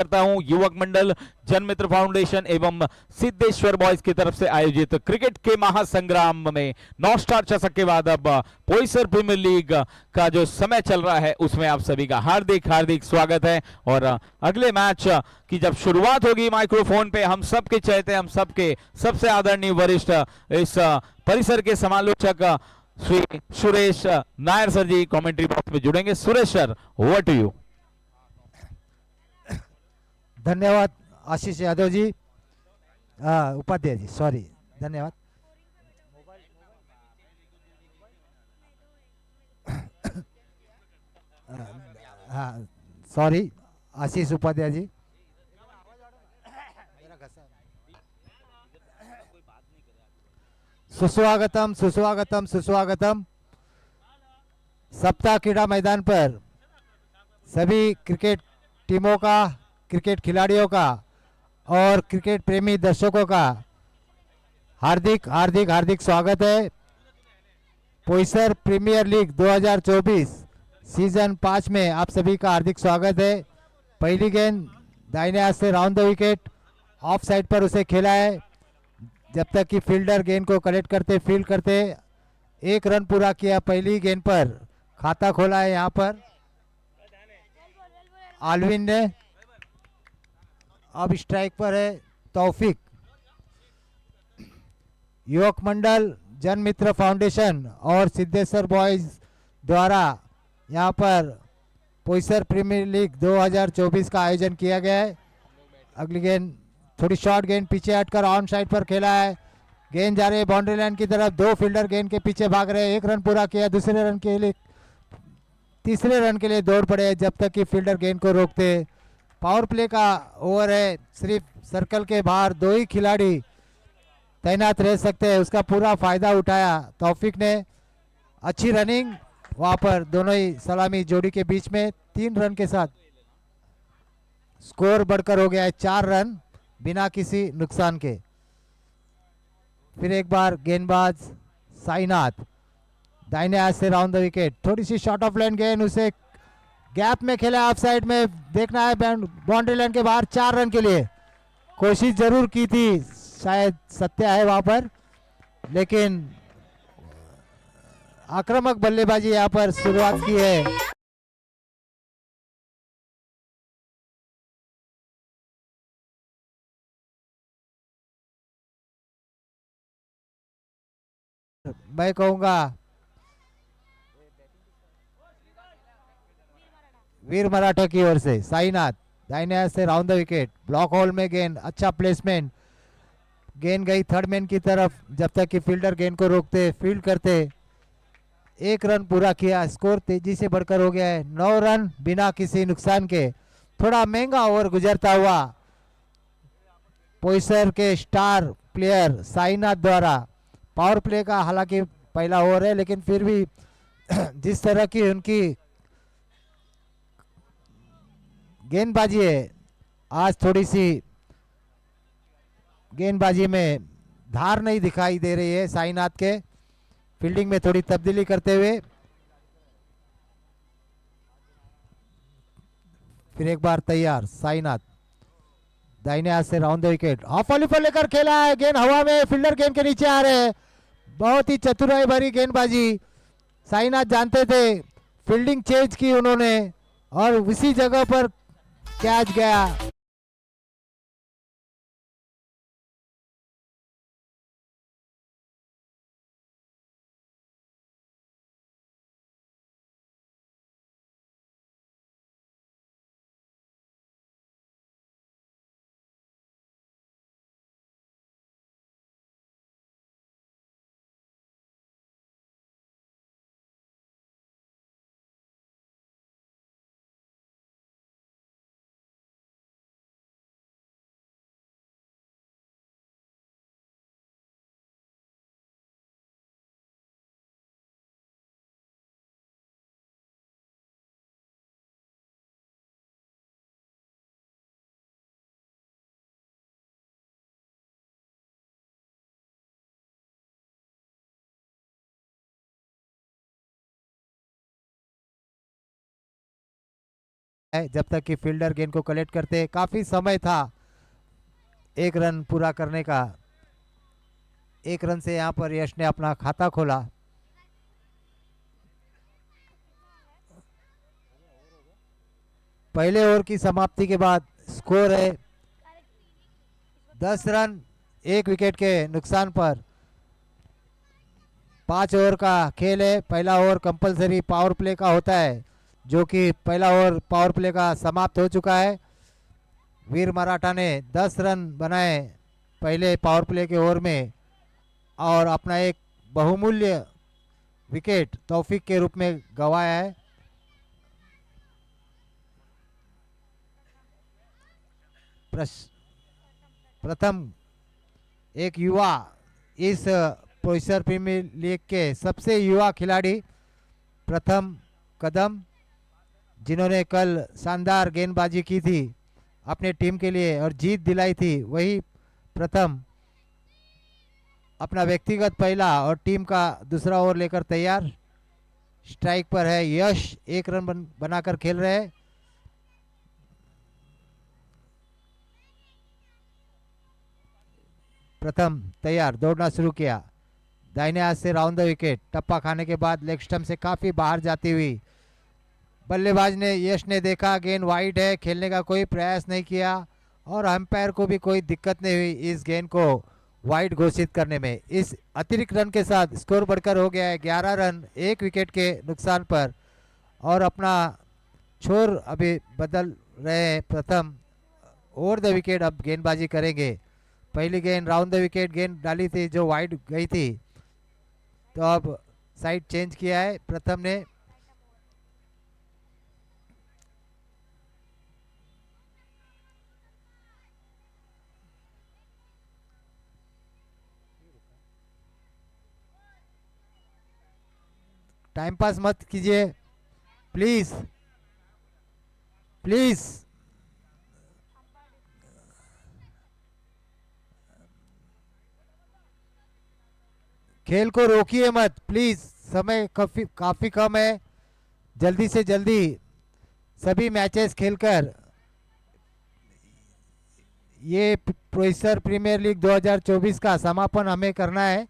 करता हूं युवक मंडल जनमित्र फाउंडेशन एवं सिद्धेश्वर बॉयज की तरफ से आयोजित क्रिकेट के महासंग्राम में 9 स्टार चषक के बाद अब पोइसर प्रीमियर लीग का जो समय चल रहा है उसमें आप सभी का हार्दिक हार्दिक स्वागत है। और अगले मैच की जब शुरुआत होगी माइक्रोफोन पे हम सबके चहेते हम सबके सबसे आदरणीय वरिष्ठ इस परिसर के समालोचक Shri Suresh Nair sir ji commentary box में जुड़ेंगे। Suresh sir, over to you. धन्यवाद आशीष यादव जी, उपाध्याय जी, सॉरी, धन्यवाद। हाँ, सॉरी आशीष उपाध्याय जी। सुस्वागतम सुस्वागतम सुस्वागतम। सप्ताह क्रीड़ा मैदान पर सभी क्रिकेट टीमों का, क्रिकेट खिलाड़ियों का और क्रिकेट प्रेमी दर्शकों का हार्दिक हार्दिक हार्दिक स्वागत है। पोइसर प्रीमियर लीग 2024 सीजन 5 में आप सभी का हार्दिक स्वागत है। पहली गेंद दाहिने हाथ से round the wicket, of side पर उसे खेला है। जब तक कि फील्डर गेंद को कलेक्ट करते, फील्ड करते, 1 रन पूरा किया। पहली गेंद पर खाता खोला है यहाँ पर आलविन ने। अब स्ट्राइक पर है तौफीक। युवक मंडल जनमित्र फाउंडेशन और सिद्धेश्वर बॉयज द्वारा यहाँ पर पोइसर प्रीमियर लीग 2024 का आयोजन किया गया है। अगली गेंद थोड़ी शॉर्ट गेंद पीछे हटकर ऑन साइड पर खेला है। गेंद जा रही है बाउंड्री लाइन की तरफ। 2 फील्डर गेंद के पीछे भाग रहे हैं। 1 रन पूरा किया। दूसरे रन के लिए, तीसरे रन के लिए दौड़ पड़े जब तक कि फील्डर गेंद को रोकते। पावर प्ले का ओवर है, सिर्फ सर्कल के बाहर 2 ही खिलाड़ी तैनात रह सकते हैं। उसका पूरा फायदा उठाया तौफीक ने। अच्छी रनिंग वहां पर, दोनों ही सलामी जोड़ी के बीच में 3 रन के साथ स्कोर बढ़कर हो गया है 4 रन बिना किसी नुकसान के। फिर एक बार गेंदबाज साईनाथ दाहिने हाथ से राउंड द विकेट, थोड़ी सी शॉर्ट ऑफ लाइन गेंद, उसे गैप में खेला। ऑफ साइड में देखना है, बाउंड्री लाइन के बाहर 4 रन के लिए कोशिश जरूर की थी, शायद सत्या है वहां पर, लेकिन आक्रामक बल्लेबाजी यहाँ पर शुरुआत की है। मैं कहूंगा वीर मराठा की ओर से साईनाथ दाहिने हाथ से round the wicket, block whole में गेंद, अच्छा प्लेसमेंट। गेंद गई थर्ड मैन की तरफ जब तक कि फील्डर गेंद को रोकते, फील्ड करते। 1 रन पूरा किया। स्कोर तेजी से बढ़कर हो गया है 9 रन बिना किसी नुकसान के। थोड़ा महंगा ओवर गुजरता हुआ पोइसर के स्टार प्लेयर साईनाथ द्वारा। पावर प्ले का हालांकि पहला ओवर है, लेकिन फिर भी जिस तरह की उनकी गेंदबाजी है, आज थोड़ी सी गेंदबाजी में धार नहीं दिखाई दे रही है साईनाथ के। फील्डिंग में थोड़ी तब्दीली करते हुए फिर एक बार तैयार साईनाथ दाहिने हाथ से round the wicket, off volley पर लेकर खेला है। गेंद हवा में, फील्डर गेंद के नीचे आ रहे हैं। बहुत ही चतुराई भरी गेंदबाजी। साईनाथ जानते थे, फील्डिंग चेंज की उन्होंने और उसी जगह पर कैच गया। है जब तक कि फील्डर गेंद को कलेक्ट करते। काफी समय था एक रन पूरा करने का। एक रन से यहाँ पर यश ने अपना खाता खोला। पहले ओवर की समाप्ति के बाद स्कोर है 10 रन 1 विकेट के नुकसान पर। 5 ओवर का खेल है। पहला ओवर कंपलसरी पावर प्ले का होता है, जो कि पहला ओवर पावर प्ले का समाप्त हो चुका है। वीर मराठा ने 10 रन बनाए पहले पावर प्ले के ओवर में और अपना एक बहुमूल्य विकेट तौफीक के रूप में गंवाया है। प्रथम एक युवा इस पोइसर प्रीमियर लीग के सबसे युवा खिलाड़ी प्रथम कदम, जिन्होंने कल शानदार गेंदबाजी की थी अपने टीम के लिए और जीत दिलाई थी, वही प्रथम अपना व्यक्तिगत पहला और टीम का दूसरा ओवर लेकर तैयार। स्ट्राइक पर है यश, 1 रन बनाकर खेल रहे हैं। प्रथम तैयार, दौड़ना शुरू किया। दाहिने हाथ से राउंड द विकेट, टप्पा खाने के बाद लेग स्टंप से काफी बाहर जाती हुई बल्लेबाज ने यश ने देखा गेंद वाइड है, खेलने का कोई प्रयास नहीं किया और अंपायर को भी कोई दिक्कत नहीं हुई इस गेंद को वाइड घोषित करने में। इस अतिरिक्त रन के साथ स्कोर बढ़कर हो गया है 11 रन 1 विकेट के नुकसान पर और अपना छोर अभी बदल रहे हैं। प्रथम ओवर द विकेट अब गेंदबाजी करेंगे। पहली गेंद राउंड द विकेट गेंद डाली थी जो वाइड गई थी, तो अब साइड चेंज किया है प्रथम ने। टाइम पास मत कीजिए प्लीज प्लीज। खेल को रोकिए मत प्लीज, समय काफी कम है। जल्दी से जल्दी सभी मैचेस खेलकर ये पोइसर प्रीमियर लीग 2024 का समापन हमें करना है।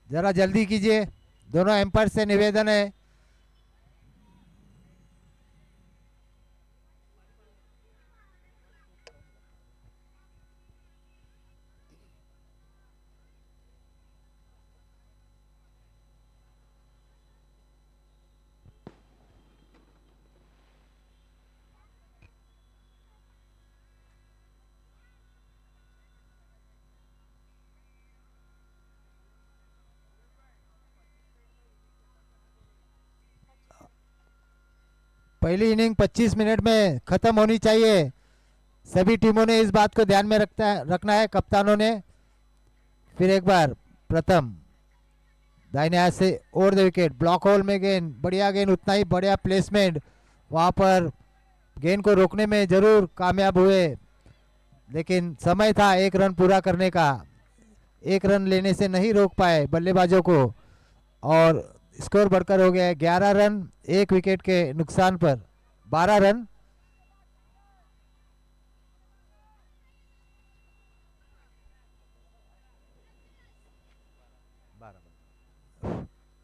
जरा जल्दी कीजिए, दोनों एम्पायर से निवेदन है। पहली इनिंग 25 मिनट में खत्म होनी चाहिए। सभी टीमों ने इस बात को ध्यान में रखना है, कप्तानों ने। फिर एक बार प्रथम दाहिने हाथ से over the wicket, block whole में गेंद, बढ़िया गेंद, उतना ही बढ़िया प्लेसमेंट। वहां पर गेंद को रोकने में जरूर कामयाब हुए, लेकिन समय था 1 रन पूरा करने का। 1 रन लेने से नहीं रोक पाए बल्लेबाजों को और स्कोर बढ़कर हो गया है 11 रन 1 विकेट के नुकसान पर। 12 रन।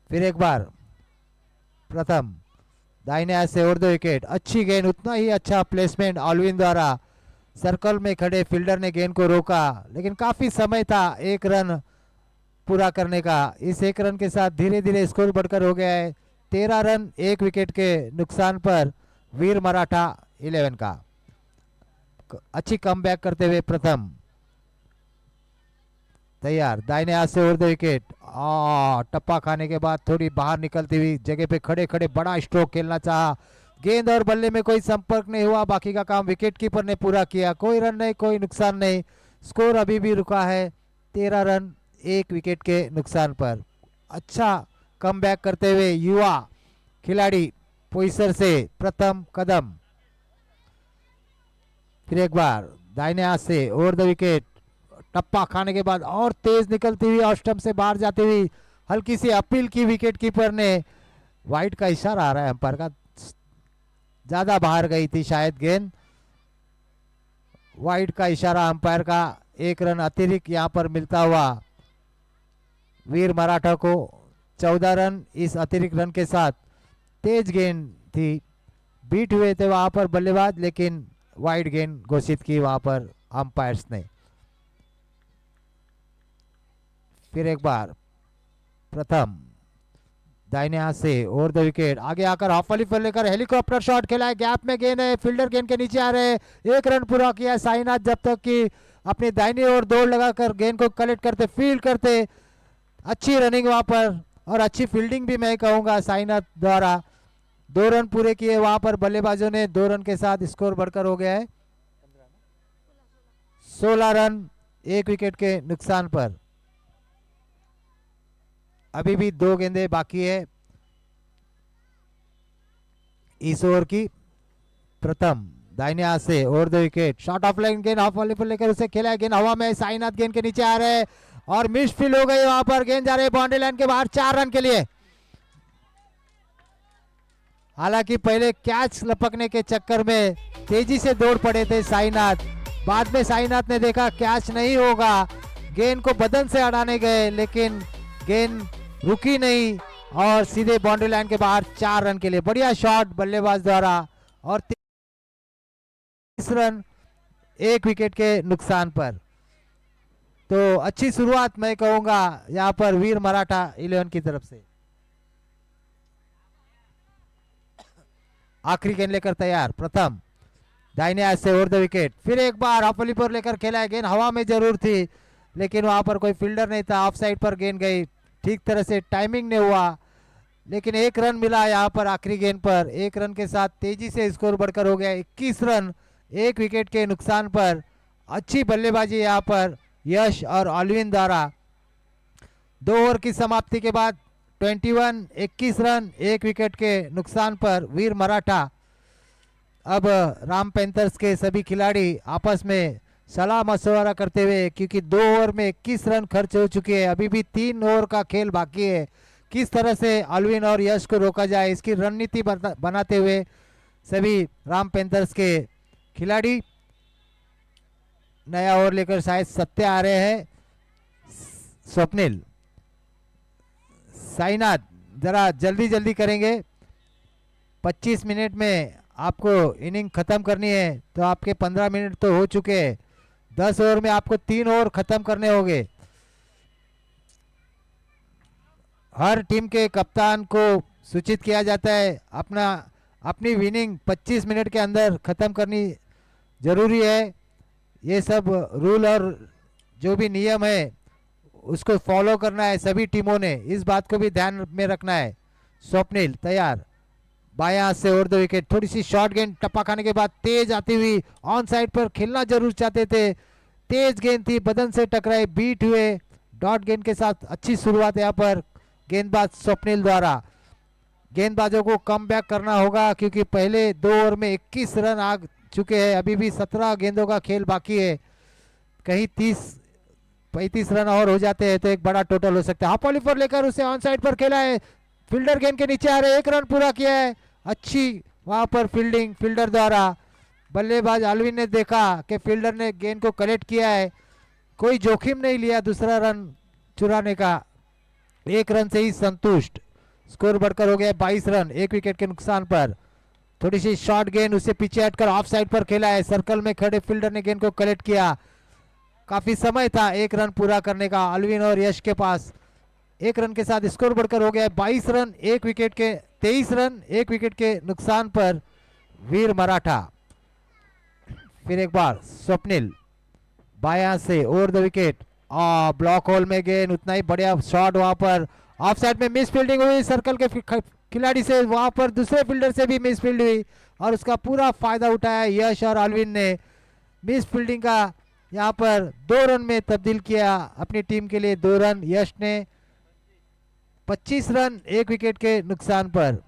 फिर एक बार प्रथम दाहिने हाथ से ओवर द विकेट, अच्छी गेंद, उतना ही अच्छा प्लेसमेंट ऑलविन द्वारा। सर्कल में खड़े फील्डर ने गेंद को रोका, लेकिन काफी समय था 1 रन पूरा करने का। इस 1 रन के साथ धीरे धीरे स्कोर बढ़कर हो गया है 13 रन 1 विकेट के नुकसान पर वीर मराठा 11 का। अच्छी कमबैक करते हुए प्रथम तैयार, दाहिने हाथ से ओवर द विकेट, टप्पा खाने के बाद थोड़ी बाहर निकलती हुई जगह पे खड़े खड़े बड़ा स्ट्रोक खेलना चाहा। गेंद और बल्ले में कोई संपर्क नहीं हुआ, बाकी का काम विकेट कीपर ने पूरा किया। कोई रन नहीं, कोई नुकसान नहीं, स्कोर अभी भी रुका है 13 रन 1 विकेट के नुकसान पर। अच्छा कमबैक करते हुए युवा खिलाड़ी पोइसर से प्रथम कदम। फिर एक बार दाहिने हाथ से ओवर द विकेट, टप्पा खाने के बाद और तेज निकलती हुई ऑफ स्टंप से बाहर जाती हुई हल्की सी अपील की विकेट कीपर ने। वाइड का इशारा आ रहा है अंपायर का, ज्यादा बाहर गई थी शायद गेंद। वाइड का इशारा अंपायर का, 1 रन अतिरिक्त यहां पर मिलता हुआ वीर मराठा को। 14 रन इस अतिरिक्त रन के साथ। तेज गेंद थी, बीट हुए थे वहां पर बल्लेबाज, लेकिन वाइड गेंद घोषित की वहां पर अंपायर्स ने। फिर एक बार प्रथम दाहिने हाथ से ओवर द विकेट, आगे आकर हाफ वाली पर लेकर हेलीकॉप्टर शॉट खेला है, गैप में गेंद है, फील्डर गेंद के नीचे आ रहे हैं। 1 रन पूरा किया है साईनाथ, जब तक कि अपनी दाहिनी ओर दौड़ लगाकर गेंद को कलेक्ट करते, फील्ड करते। अच्छी रनिंग वहां पर और अच्छी फील्डिंग भी मैं कहूंगा साईनाथ द्वारा। 2 रन पूरे किए वहां पर बल्लेबाजों ने। 2 रन के साथ स्कोर बढ़कर हो गया है 16 रन 1 विकेट के नुकसान पर। अभी भी 2 गेंदें बाकी है इस ओवर की। प्रथम दाहिने हाथ से over the wicket, short of line गेंद हाफ वॉली पर लेकर उसे खेला है, गेंद हवा में, साईनाथ गेंद के नीचे आ रहे हैं और मिस फील्ड हो गई वहां पर। गेंद जा रही है बाउंड्री लाइन के बाहर 4 रन के लिए। हालांकि पहले कैच लपकने के चक्कर में तेजी से दौड़ पड़े थे साईनाथ, बाद में साईनाथ ने देखा कैच नहीं होगा, गेंद को बदन से अड़ाने गए, लेकिन गेंद रुकी नहीं और सीधे बाउंड्री लाइन के बाहर 4 रन के लिए। बढ़िया शॉट बल्लेबाज द्वारा और 30 रन 1 विकेट के नुकसान पर। तो अच्छी शुरुआत मैं कहूंगा यहां पर वीर मराठा 11 की तरफ से। आखिरी गेंद लेकर तैयार प्रथम दाहिने हाथ से ओवर द विकेट, फिर एक बार हाफली पर लेकर खेला है, गेंद हवा में जरूर थी लेकिन वहां पर कोई फील्डर नहीं था, ऑफ साइड पर गेंद गई, ठीक तरह से टाइमिंग नहीं हुआ, लेकिन 1 रन मिला यहाँ पर आखिरी गेंद पर। 1 रन के साथ तेजी से स्कोर बढ़कर हो गया 21 रन 1 विकेट के नुकसान पर। अच्छी बल्लेबाजी यहाँ पर यश और ऑलविन द्वारा। 2 ओवर की समाप्ति के बाद 21 रन 1 विकेट के नुकसान पर वीर मराठा। अब राम पैंथर्स के सभी खिलाड़ी आपस में सलाह मशवरा करते हुए, क्योंकि 2 ओवर में 21 रन खर्च हो चुके हैं, अभी भी 3 ओवर का खेल बाकी है, किस तरह से ऑलविन और यश को रोका जाए इसकी रणनीति बनाते हुए सभी राम पैंथर्स के खिलाड़ी। नया ओवर लेकर शायद सत्य आ रहे हैं स्वप्निल। साईनाथ जरा जल्दी जल्दी करेंगे, 25 मिनट में आपको इनिंग खत्म करनी है, तो आपके 15 मिनट तो हो चुके हैं। 10 ओवर में आपको 3 ओवर खत्म करने होंगे। हर टीम के कप्तान को सूचित किया जाता है अपनी विनिंग 25 मिनट के अंदर खत्म करनी जरूरी है। ये सब रूल और जो भी नियम है उसको फॉलो करना है सभी टीमों ने, इस बात को भी ध्यान में रखना है। स्वप्निल तैयार, बाएं हाथ से ओवर द विकेट, थोड़ी सी शॉर्ट गेंद टप्पा खाने के बाद तेज आती हुई ऑन साइड पर खेलना जरूर चाहते थे, तेज गेंद थी, बदन से टकराई, बीट हुए, डॉट गेंद के साथ अच्छी शुरुआत यहाँ पर गेंदबाज स्वप्निल द्वारा। गेंदबाजों को कम बैक करना होगा क्योंकि पहले 2 ओवर में 21 रन आ चुके हैं, अभी भी 17 गेंदों का खेल बाकी है। कहीं 30-35 रन और हो जाते हैं तो एक बड़ा टोटल हो सकता है। हाफ वॉली पर लेकर उसे ऑन साइड पर खेला है, फील्डर गेंद के नीचे आ रहे, 1 रन पूरा किया है। अच्छी वहां पर फील्डिंग फील्डर द्वारा। बल्लेबाज अलविन ने देखा कि फील्डर ने गेंद को कलेक्ट किया है, कोई जोखिम नहीं लिया दूसरा रन चुराने का, 1 रन से ही संतुष्ट। स्कोर बढ़कर हो गया 22 रन 1 विकेट के नुकसान पर। थोड़ी सी शॉर्ट गेंद उसे पीछे हटकर ऑफ साइड पर खेला है, सर्कल में खड़े फील्डर ने गेंद को कलेक्ट किया। काफी समय था 1 रन पूरा करने का अलविन और यश के पास। 1 रन के साथ स्कोर बढ़कर हो गया 22 रन 1 विकेट के 23 रन 1 विकेट के नुकसान पर वीर मराठा। फिर एक बार स्वप्निल बायां से over the wicket, block whole में गेंद, उतना ही बढ़िया शॉट वहां पर, ऑफ साइड में मिस फील्डिंग हुई सर्कल के खिलाड़ी से, वहां पर दूसरे फील्डर से भी मिस फील्ड हुई और उसका पूरा फायदा उठाया यश और अलविन ने। मिस फील्डिंग का यहाँ पर 2 रन में तब्दील किया अपनी टीम के लिए, 2 रन यश ने। 25 रन 1 विकेट के नुकसान पर।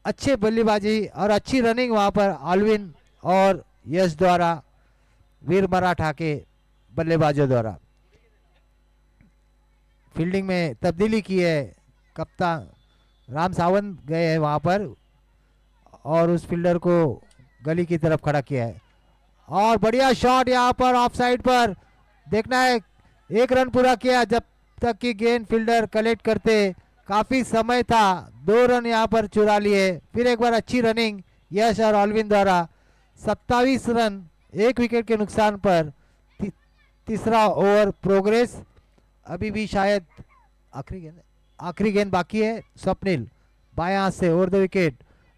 अच्छे बल्लेबाजी और अच्छी रनिंग वहां पर अलविन और यश द्वारा, वीर मराठा के बल्लेबाजों द्वारा। फील्डिंग में तब्दीली की है, कप्तान राम सावंत गए हैं वहां पर और उस फील्डर को गली की तरफ खड़ा किया है। और बढ़िया शॉट यहाँ पर ऑफ साइड पर, देखना है। एक रन पूरा किया जब तक कि गेंद फील्डर कलेक्ट करते, काफी समय था, 2 रन यहाँ पर चुरा लिए। फिर एक बार अच्छी रनिंग यश और ऑलविन द्वारा, 27 रन 1 विकेट के नुकसान पर। तीसरा ओवर प्रोग्रेस, अभी भी शायद आखिरी गेंद बाकी है। स्वप्निल बाएं हाथ से over the wicket,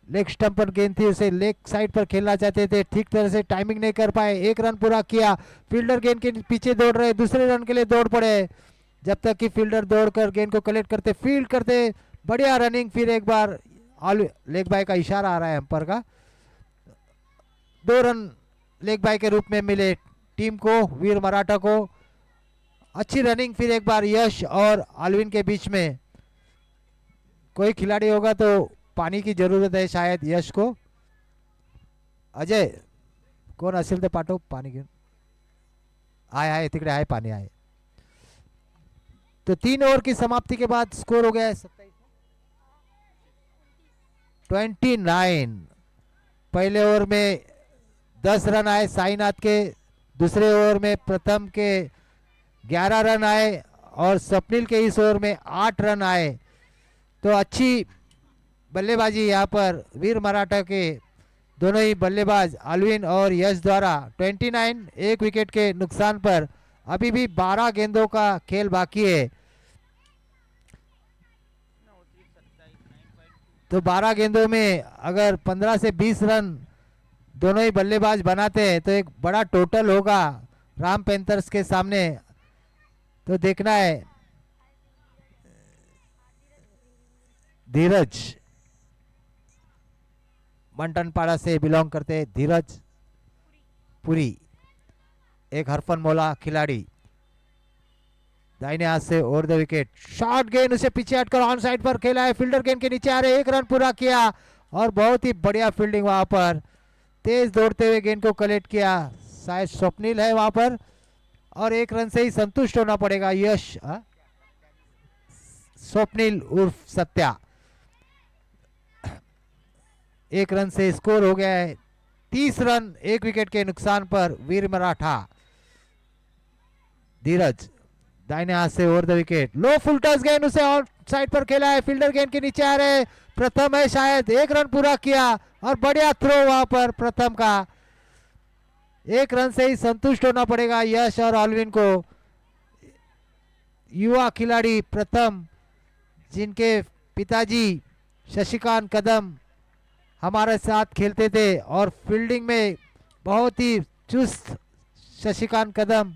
leg stump पर गेंद थी, उसे लेग साइड पर खेलना चाहते थे, ठीक तरह से टाइमिंग नहीं कर पाए। 1 रन पूरा किया, फील्डर गेंद के पीछे दौड़ रहे, दूसरे रन के लिए दौड़ पड़े, जब तक कि फील्डर दौड़कर गेंद को कलेक्ट करते, फील्ड करते। बढ़िया रनिंग, फिर एक बार लेग बाय का इशारा आ रहा है अंपायर का। 2 रन लेग बाय के रूप में मिले टीम को, वीर मराठा को। अच्छी रनिंग, फिर एक बार यश और आलविन के बीच में। कोई खिलाड़ी होगा तो पानी की जरूरत है शायद यश को। अजय कोण असेल तर पाठव पाणी घेऊन. आहे तिकडे आहे पाणी आहे. तो 3 ओवर की समाप्ति के बाद स्कोर हो गया है 29। पहले ओवर में 10 रन आए साईनाथ के, दूसरे ओवर में प्रथम के 11 रन आए और स्वप्निल के इस ओवर में 8 रन आए। तो अच्छी बल्लेबाजी यहाँ पर वीर मराठा के दोनों ही बल्लेबाज आलविन और यश द्वारा। 29 1 विकेट के नुकसान पर। अभी भी 12 गेंदों का खेल बाकी है, तो 12 गेंदों में अगर 15 से 20 रन दोनों ही बल्लेबाज बनाते हैं तो एक बड़ा टोटल होगा राम पैंथर्स के सामने। तो देखना है। धीरज मंटनपाड़ा से बिलोंग करते हैं, धीरज पुरी, एक हरफन मौला खिलाड़ी, दाहिने हाथ से ओवर द विकेट। शॉर्ट गेंद, उसे पीछे हटकर ऑन साइड पर खेला है, फील्डर गेंद के नीचे आ रहे, 1 रन पूरा किया और बहुत ही बढ़िया फील्डिंग वहां पर, तेज दौड़ते हुए गेंद को कलेक्ट किया। शायद स्वप्निल है वहां पर और 1 रन से ही संतुष्ट होना पड़ेगा यश। स्वप्निल उर्फ सत्या। 1 रन से स्कोर हो गया है 30 रन 1 विकेट के नुकसान पर वीर मराठा। धीरज दाहिने हाथ से over the wicket, low full touch गेंद, उसे ऑन साइड पर खेला है, फील्डर गेंद के नीचे आ रहे, प्रथम है शायद, 1 रन पूरा किया और बढ़िया थ्रो वहां पर प्रथम का। 1 रन से ही संतुष्ट होना पड़ेगा यश और ऑलविन को। युवा खिलाड़ी प्रथम, जिनके पिताजी शशिकांत कदम हमारे साथ खेलते थे और फील्डिंग में बहुत ही चुस्त शशिकांत कदम,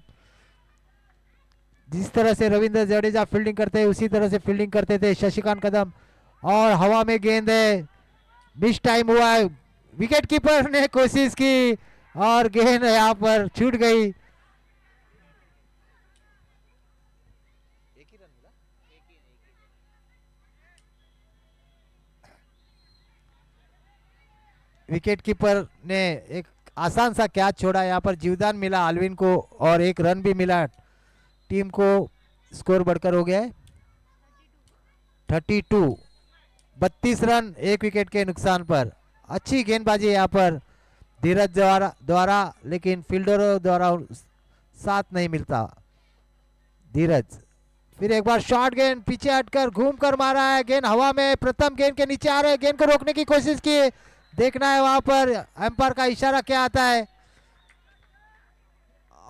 जिस तरह से रविंद्र जडेजा फील्डिंग करते हैं उसी तरह से फील्डिंग करते थे शशिकांत कदम। और हवा में गेंद है, मिस टाइम हुआ है, विकेट कीपर ने कोशिश की और गेंद यहाँ पर छूट गई। विकेट कीपर ने एक आसान सा कैच छोड़ा, यहाँ पर जीवदान मिला आलविन को और 1 रन भी मिला टीम को। स्कोर बढ़कर हो गया है 32। 32 रन 1 विकेट के नुकसान पर। अच्छी गेंदबाजी यहाँ पर धीरज द्वारा, लेकिन फील्डरों द्वारा साथ नहीं मिलता। धीरज फिर एक बार शॉर्ट गेंद, पीछे हटकर घूमकर मारा है, गेंद हवा में, प्रथम गेंद के नीचे आ रहे, गेंद को रोकने की कोशिश की, देखना है वहां पर एम्पायर का इशारा क्या आता है।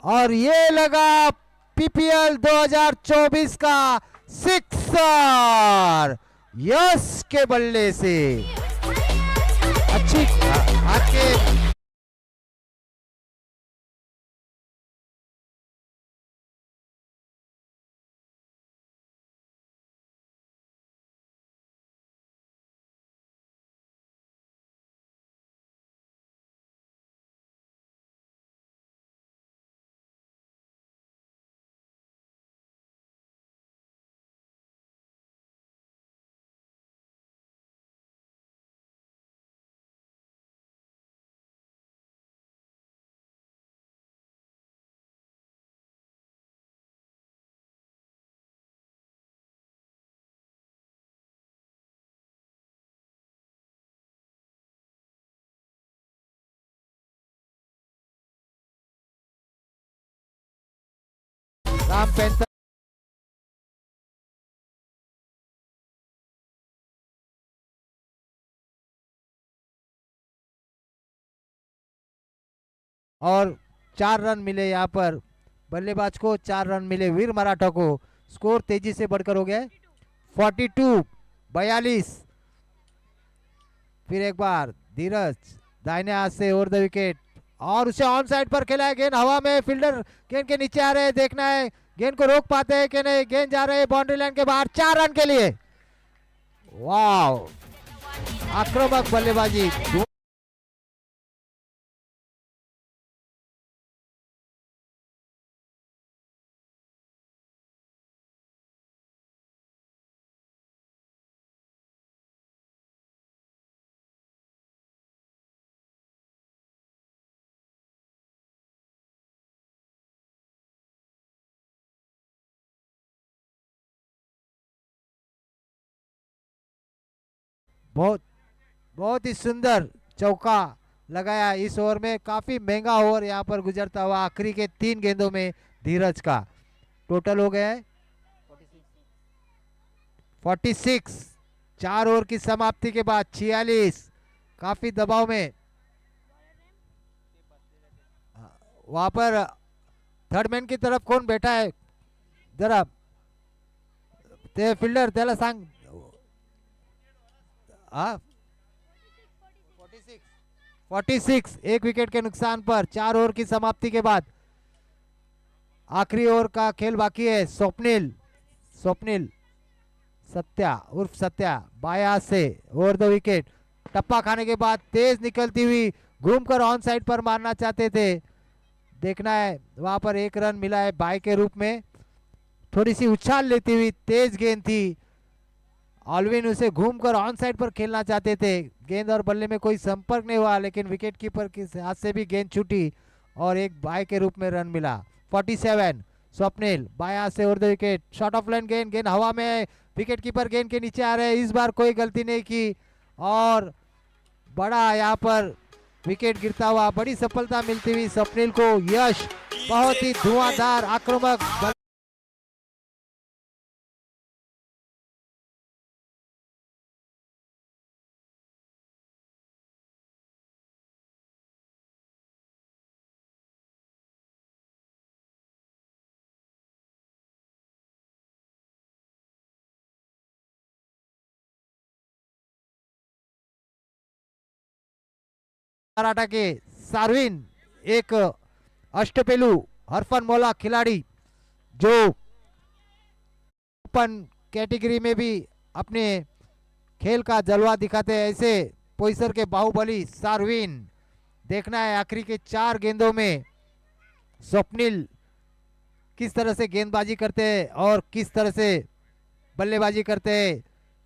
और ये लगा पीपीएल 2024 का सिक्सर यश के बल्ले से। अच्छी हाथ के आसाम पैंथर और 4 रन मिले यहाँ पर बल्लेबाज को, 4 रन मिले वीर मराठा को। स्कोर तेजी से बढ़कर हो गया है 42-42। फिर एक बार धीरज दाहिने हाथ से ओवर द विकेट और उसे ऑन साइड पर खेला है। गेंद हवा में, फील्डर गेंद के नीचे आ रहे हैं, देखना है गेंद को रोक पाते हैं कि नहीं। गेंद जा रहे हैं बाउंड्री लाइन के बाहर, 4 रन के लिए। वाह, आक्रामक बल्लेबाजी। बहुत बहुत ही सुंदर चौका लगाया इस ओवर में। काफी महंगा ओवर यहाँ पर गुजरता हुआ आखिरी के 3 गेंदों में धीरज का। टोटल हो गया है 46। 4 ओवर की समाप्ति के बाद 46। काफी दबाव में वहां पर थर्ड मैन की तरफ कौन बैठा है जरा ते फील्डर त्याला सांग। 46 एक विकेट के नुकसान पर 4 ओवर की समाप्ति के बाद आखिरी ओवर का खेल बाकी है। स्वप्निल सत्या उर्फ सत्या बाएं हाथ से ओवर द विकेट, टप्पा खाने के बाद तेज निकलती हुई घूमकर ऑन साइड पर मारना चाहते थे। देखना है वहां पर 1 रन मिला है बाय के रूप में। थोड़ी सी उछाल लेती हुई तेज गेंद थी। ऑलविन उसे घूमकर ऑन साइड पर खेलना चाहते थे। गेंद और बल्ले में कोई संपर्क नहीं हुआ, लेकिन विकेट कीपर के हाथ से भी गेंद छूटी और एक बाय के रूप में रन मिला। 47 स्वप्निल बाएं हाथ से over the wicket, short of line गेंद हवा में, विकेट कीपर गेंद के नीचे आ रहे हैं। इस बार कोई गलती नहीं की और बड़ा यहाँ पर विकेट गिरता हुआ, बड़ी सफलता मिलती हुई स्वप्निल को। यश बहुत ही धुआंधार आक्रामक मराठा के सार्विन, एक अष्टपेलू हरफन मौला खिलाड़ी जो ओपन कैटेगरी में भी अपने खेल का जलवा दिखाते हैं, ऐसे पोइसर के बाहुबली सार्विन। देखना है आखिरी के 4 गेंदों में स्वप्निल किस तरह से गेंदबाजी करते हैं और किस तरह से बल्लेबाजी करते हैं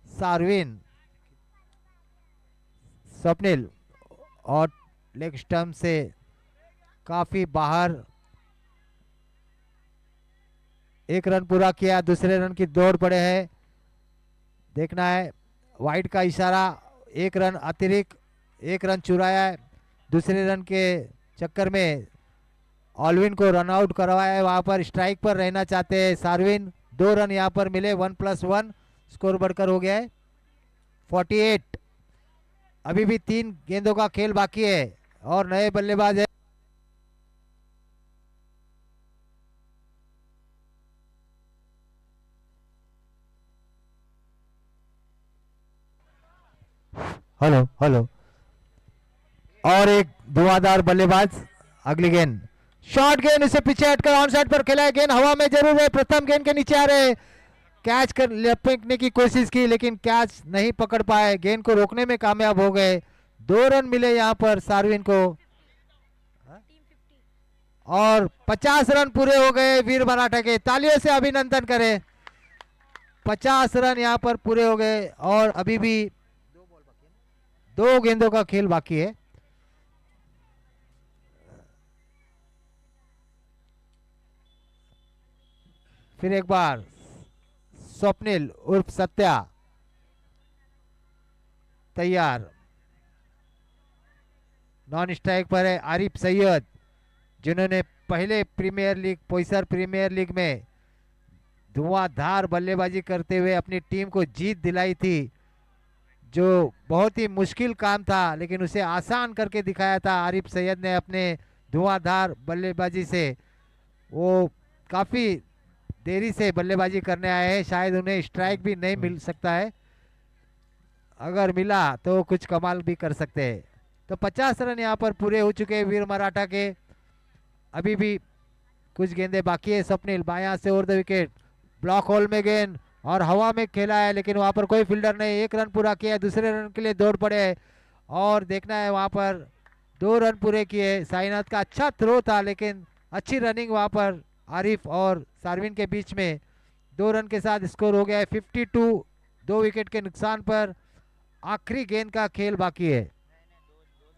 सार्विन। स्वप्निल और लेग स्टंप से काफी बाहर, 1 रन पूरा किया, दूसरे रन की दौड़ पड़े हैं। देखना है वाइड का इशारा, 1 रन अतिरिक्त, 1 रन चुराया है। दूसरे रन के चक्कर में ऑलविन को रन आउट करवाया है, वहां पर स्ट्राइक पर रहना चाहते हैं सार्विन। 2 रन यहां पर मिले, 1+1 स्कोर बढ़कर हो गया है 48। अभी भी 3 गेंदों का खेल बाकी है और नए बल्लेबाज है हेलो और एक धुआंधार बल्लेबाज। अगली गेंद शॉर्ट गेंद, इसे पीछे हटकर ऑन साइड पर खेला है। गेंद हवा में जरूर है, प्रथम गेंद के नीचे आ रहे, कैच कर फेंकने की कोशिश की लेकिन कैच नहीं पकड़ पाए, गेंद को रोकने में कामयाब हो गए। 2 रन मिले यहां पर सार्विन को और 50 रन पूरे हो गए वीर मराठा के। तालियों से अभिनंदन करें, 50 रन यहां पर पूरे हो गए और अभी भी 2 गेंदों का खेल बाकी है। फिर एक बार स्वप्निल उर्फ सत्या तैयार, नॉन स्ट्राइक पर है आरिफ सैयद, जिन्होंने पहले premiere league Poisar premiere league में धुआंधार बल्लेबाजी करते हुए अपनी टीम को जीत दिलाई थी, जो बहुत ही मुश्किल काम था लेकिन उसे आसान करके दिखाया था आरिफ सैयद ने अपने धुआंधार बल्लेबाजी से। वो काफ़ी देरी से बल्लेबाजी करने आए हैं, शायद उन्हें स्ट्राइक भी नहीं मिल सकता है, अगर मिला तो कुछ कमाल भी कर सकते हैं। तो 50 रन यहाँ पर पूरे हो चुके हैं वीर मराठा के। अभी भी कुछ गेंदे बाकी है। स्वप्निल बायां से over the wicket, block whole में गेंद और हवा में खेला है, लेकिन वहां पर कोई फील्डर नहीं। 1 रन पूरा किया है, दूसरे रन के लिए दौड़ पड़े है और देखना है वहां पर 2 रन पूरे किए। साईनाथ का अच्छा थ्रो था लेकिन अच्छी रनिंग वहां पर आरिफ और सार्विन के बीच में। 2 रन के साथ स्कोर हो गया है 52, 2 विकेट के नुकसान पर। आखिरी गेंद का खेल बाकी है।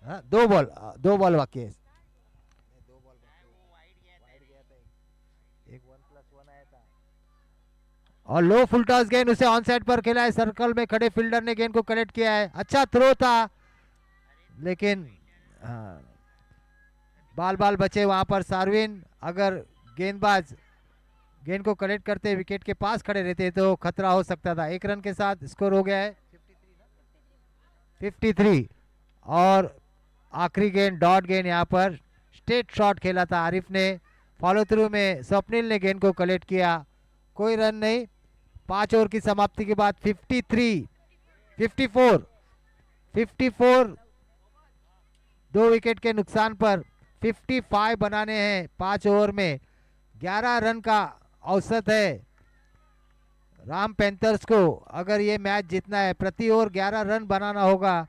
हाँ, 2 बॉल बाकी है। और लो फुल टॉस गेंद, उसे ऑन साइड पर खेला है। सर्कल में खड़े फील्डर ने गेंद को कलेक्ट किया है। अच्छा थ्रो था लेकिन बाल बचे वहां पर। सार्विन अगर गेंदबाज गेंद को कलेक्ट करते विकेट के पास खड़े रहते तो खतरा हो सकता था। 1 रन के साथ स्कोर हो गया है 53। और आखिरी गेंद डॉट गेंद, यहाँ पर स्ट्रेट शॉट खेला था आरिफ ने। फॉलो थ्रू में स्वप्निल ने गेंद को कलेक्ट किया, कोई रन नहीं। 5 ओवर की समाप्ति के बाद 54 2 विकेट के नुकसान पर 55 बनाने हैं 5 ओवर में। 11 रन का औसत है राम पैंथर्स को। अगर ये मैच जीतना है प्रति ओवर 11 रन बनाना होगा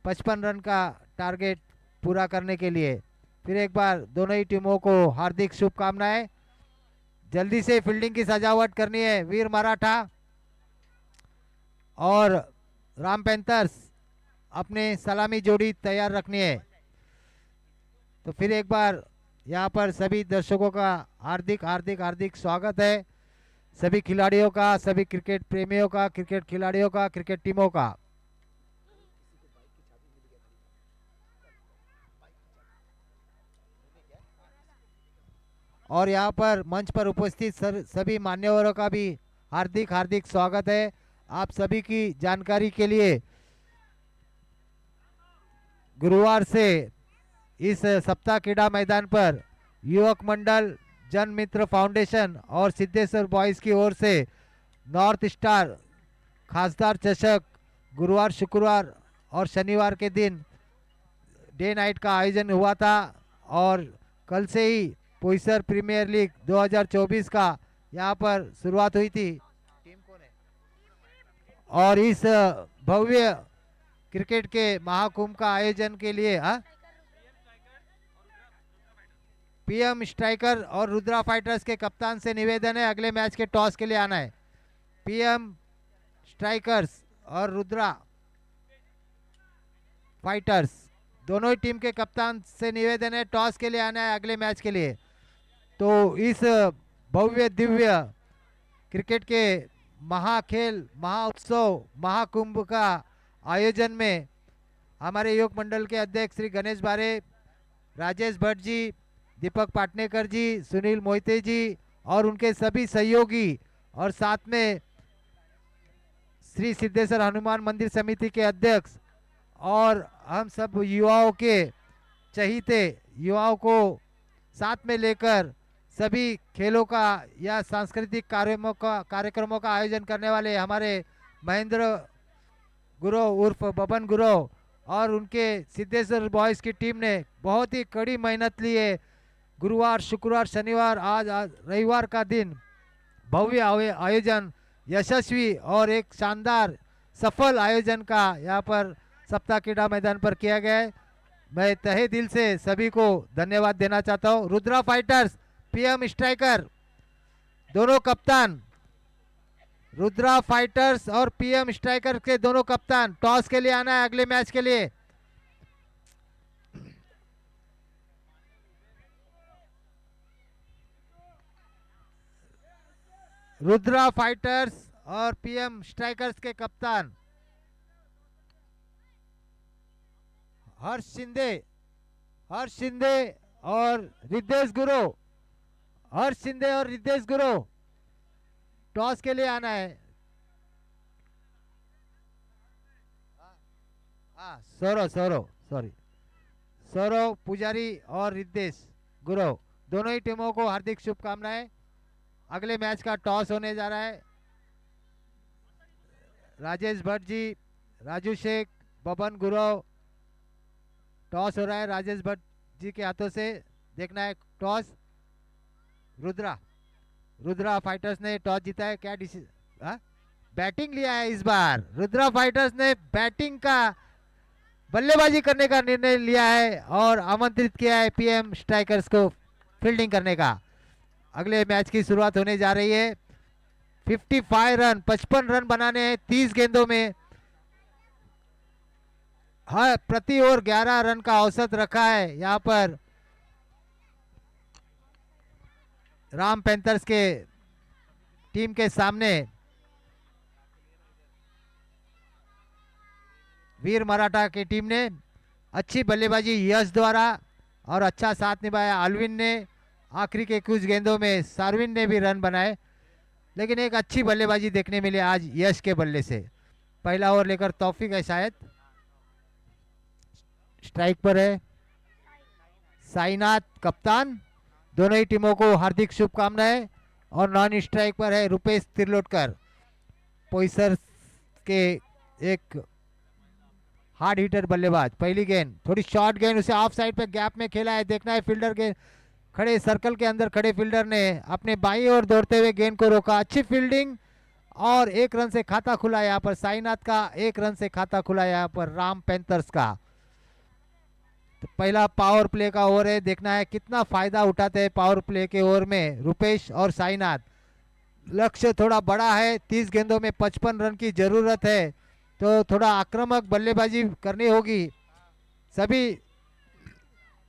55 रन का टारगेट पूरा करने के लिए। फिर एक बार दोनों ही टीमों को हार्दिक शुभकामनाएं। जल्दी से फील्डिंग की सजावट करनी है वीर मराठा और राम पैंथर्स, अपने सलामी जोड़ी तैयार रखनी है। तो फिर एक बार यहाँ पर सभी दर्शकों का हार्दिक स्वागत है। सभी खिलाड़ियों का, सभी क्रिकेट प्रेमियों का, क्रिकेट खिलाड़ियों का, क्रिकेट टीमों का। और यहाँ पर मंच पर उपस्थित सभी मान्यवरों का भी हार्दिक स्वागत है। आप सभी की जानकारी के लिए गुरुवार से इस सप्ताह क्रीड़ा मैदान पर युवक मंडल, जन मित्र फाउंडेशन और सिद्धेश्वर बॉयज की ओर से नॉर्थ स्टार खासदार चषक गुरुवार, शुक्रवार और शनिवार के दिन डे नाइट का आयोजन हुआ था। और कल से ही पोइसर प्रीमियर लीग 2024 का यहाँ पर शुरुआत हुई थी। टीम कौन है? और इस भव्य क्रिकेट के महाकुंभ का आयोजन के लिए पीएम स्ट्राइकर और रुद्रा फाइटर्स के कप्तान से निवेदन है अगले मैच के टॉस के लिए आना है। पीएम स्ट्राइकर्स और रुद्रा फाइटर्स दोनों ही टीम के कप्तान से निवेदन है टॉस के लिए आना है अगले मैच के लिए। तो इस भव्य दिव्य क्रिकेट के महाखेल, महाउत्सव, महाकुंभ का आयोजन में हमारे योग मंडल के अध्यक्ष श्री गणेश बारे, राजेश भट्ट जी, दीपक पाटनेकर जी, सुनील मोहिते जी और उनके सभी सहयोगी, और साथ में श्री सिद्धेश्वर हनुमान मंदिर समिति के अध्यक्ष और हम सब युवाओं के चहीते युवाओं को साथ में लेकर सभी खेलों का या सांस्कृतिक कार्यक्रमों का आयोजन करने वाले हमारे महेंद्र गुरु उर्फ बबन गुरु और उनके सिद्धेश्वर बॉयज़ की टीम ने बहुत ही कड़ी मेहनत ली है। गुरुवार, शुक्रवार, शनिवार, आज रविवार का दिन भव्य आयोजन, यशस्वी और एक शानदार सफल आयोजन का यहाँ पर सप्ताह क्रीड़ा मैदान पर किया गया है। मैं तहे दिल से सभी को धन्यवाद देना चाहता हूँ। रुद्रा फाइटर्स, पीएम स्ट्राइकर दोनों कप्तान, रुद्रा फाइटर्स और पीएम स्ट्राइकर के दोनों कप्तान टॉस के लिए आना है अगले मैच के लिए। रुद्रा फाइटर्स और पीएम स्ट्राइकर्स के कप्तान हर्ष शिंदे और रिद्धेश गुरु, टॉस के लिए आना है। हाँ, सौरव सौरव सॉरी सौरव पुजारी और रिद्धेश गुरव, दोनों ही टीमों को हार्दिक शुभकामनाएं। अगले मैच का टॉस होने जा रहा है। राजेश भट्ट जी, राजू शेख, बबन गुरव, टॉस हो रहा है राजेश भट्ट जी के हाथों से। देखना है टॉस। रुद्रा रुद्रा फाइटर्स ने टॉस जीता है। क्या डिसीजन? बैटिंग लिया है इस बार। रुद्रा फाइटर्स ने बैटिंग का, बल्लेबाजी करने का निर्णय लिया है और आमंत्रित किया है पीएम स्ट्राइकर्स को फील्डिंग करने का। अगले मैच की शुरुआत होने जा रही है। 55 रन, 55 रन बनाने हैं 30 गेंदों में। हर प्रति ओवर 11 रन का औसत रखा है यहाँ पर राम पैंथर्स के टीम के सामने। वीर मराठा की टीम ने अच्छी बल्लेबाजी यश द्वारा और अच्छा साथ निभाया। अल्विन ने आखिरी के कुछ गेंदों में, सार्विन ने भी रन बनाए, लेकिन एक अच्छी बल्लेबाजी देखने मिली आज यश के बल्ले से। पहला ओवर लेकर तौफीक है शायद, स्ट्राइक पर है साईनाथ कप्तान। दोनों ही टीमों को हार्दिक शुभकामनाएं। और नॉन स्ट्राइक पर है रुपेश तिरलोटकर, पोइसर के एक हार्ड हिटर बल्लेबाज। पहली गेंद थोड़ी शॉर्ट गेंद, उसे ऑफ साइड पे गैप में खेला है। देखना है फील्डर के खड़े सर्कल के अंदर खड़े फील्डर ने अपने बाईं ओर दौड़ते हुए गेंद को रोका। अच्छी फील्डिंग और 1 रन से खाता खुला यहाँ पर साईनाथ का। 1 रन से खाता खुला यहाँ पर राम पैंथर्स का। तो पहला पावर प्ले का ओवर है। देखना है कितना फायदा उठाते हैं पावर प्ले के ओवर में रुपेश और साईनाथ। लक्ष्य थोड़ा बड़ा है, 30 गेंदों में 55 रन की जरूरत है, तो थोड़ा आक्रामक बल्लेबाजी करनी होगी सभी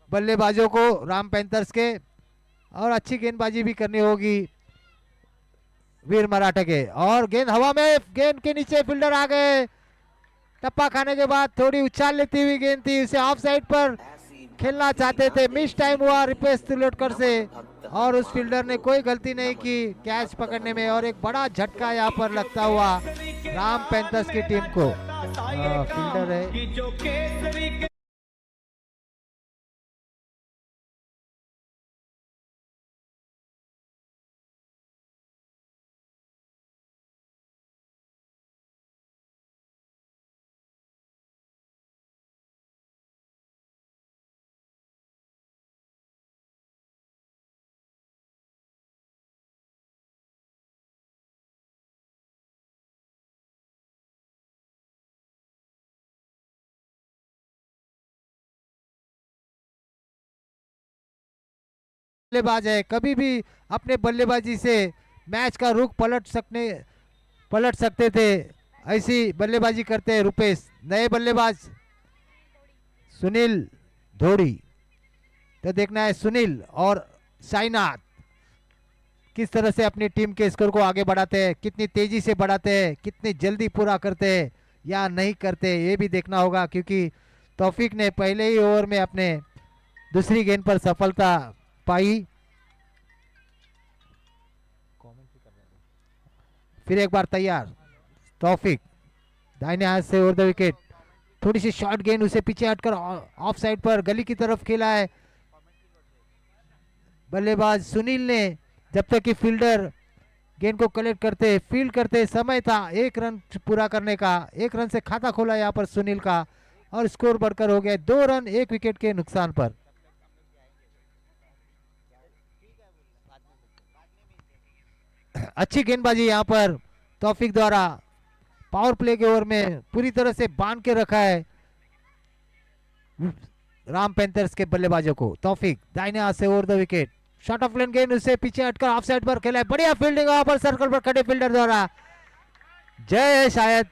बल्लेबाजों को राम पैंथर्स के, और अच्छी गेंदबाजी भी करनी होगी वीर मराठा के। और गेंद हवा में, गेंद के नीचे फील्डर आ गए। टप्पा खाने के बाद थोड़ी उछाल लेती हुई गेंद थी, उसे ऑफ साइड पर खेलना चाहते थे। मिस टाइम हुआ रुपेश तिरलोटकर से और उस फील्डर ने कोई गलती नहीं की कैच पकड़ने में। और एक बड़ा झटका यहाँ पर लगता हुआ राम पैंथर्स की टीम को। फील्डर है बल्लेबाज है, कभी भी अपने बल्लेबाजी से मैच का रुख पलट सकते थे। ऐसी बल्लेबाजी करते हैं रुपेश। नए बल्लेबाज सुनील धोड़ी। तो देखना है सुनील और साईनाथ किस तरह से अपनी टीम के स्कोर को आगे बढ़ाते हैं, कितनी तेजी से बढ़ाते हैं, कितनी जल्दी पूरा करते हैं या नहीं करते, ये भी देखना होगा। क्योंकि तौफीक ने पहले ही ओवर में अपने दूसरी गेंद पर सफलता पाई। फिर एक बार तैयार तौफीक, दाहिने हाथ से ओवर द विकेट। थोड़ी सी शॉर्ट गेंद, उसे पीछे हटकर ऑफ साइड पर गली की तरफ खेला है बल्लेबाज सुनील ने। जब तक कि फील्डर गेंद को कलेक्ट करते, फील्ड करते, समय था 1 रन पूरा करने का। 1 रन से खाता खोला यहाँ पर सुनील का और स्कोर बढ़कर हो गया 2 रन 1 विकेट के नुकसान पर। अच्छी गेंदबाजी यहाँ पर तौफीक द्वारा पावर प्ले के ओवर में पूरी तरह से बांध के रखा है राम पैंथर्स के बल्लेबाजों को। तौफीक दाहिने हाथ से over the wicket, short of length गेंद, उसे पीछे हटकर ऑफ साइड पर खेला है। बढ़िया फील्डिंग वहां पर सर्कल पर खड़े फील्डर द्वारा। जय है शायद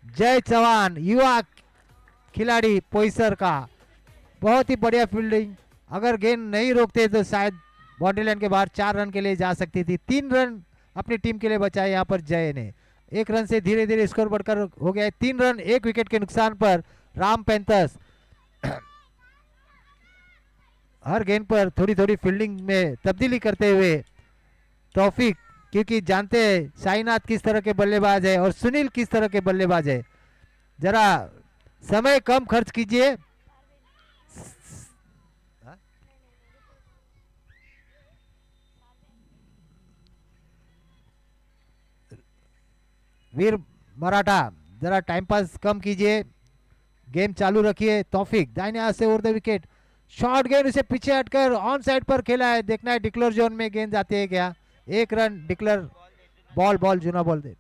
जय चौहान, युवा खिलाड़ी पोइसर का। बहुत ही बढ़िया फील्डिंग। अगर गेंद नहीं रोकते तो शायद बाउंड्री लाइन के बाहर 4 रन के लिए जा सकती थी। 3 रन अपनी टीम के लिए बचाए यहाँ पर जय ने। 1 रन से धीरे धीरे स्कोर बढ़कर हो गया है 3 रन 1 विकेट के नुकसान पर राम पैंथर्स। हर गेंद पर थोड़ी थोड़ी फील्डिंग में तब्दीली करते हुए तौफीक क्योंकि जानते हैं साईनाथ किस तरह के बल्लेबाज है और सुनील किस तरह के बल्लेबाज है। जरा समय कम खर्च कीजिए। वीर मराठा जरा टाइम पास कम कीजिए, गेम चालू रखिए। तौफीक दाहिने हाथ से ओवर द विकेट, शॉर्ट गेंद उसे पीछे हटकर ऑन साइड पर खेला है। देखना है डिक्लेयर जोन में गेंद जाती है क्या। एक रन डिक्लेयर, बॉल बॉल जूना बॉल दे।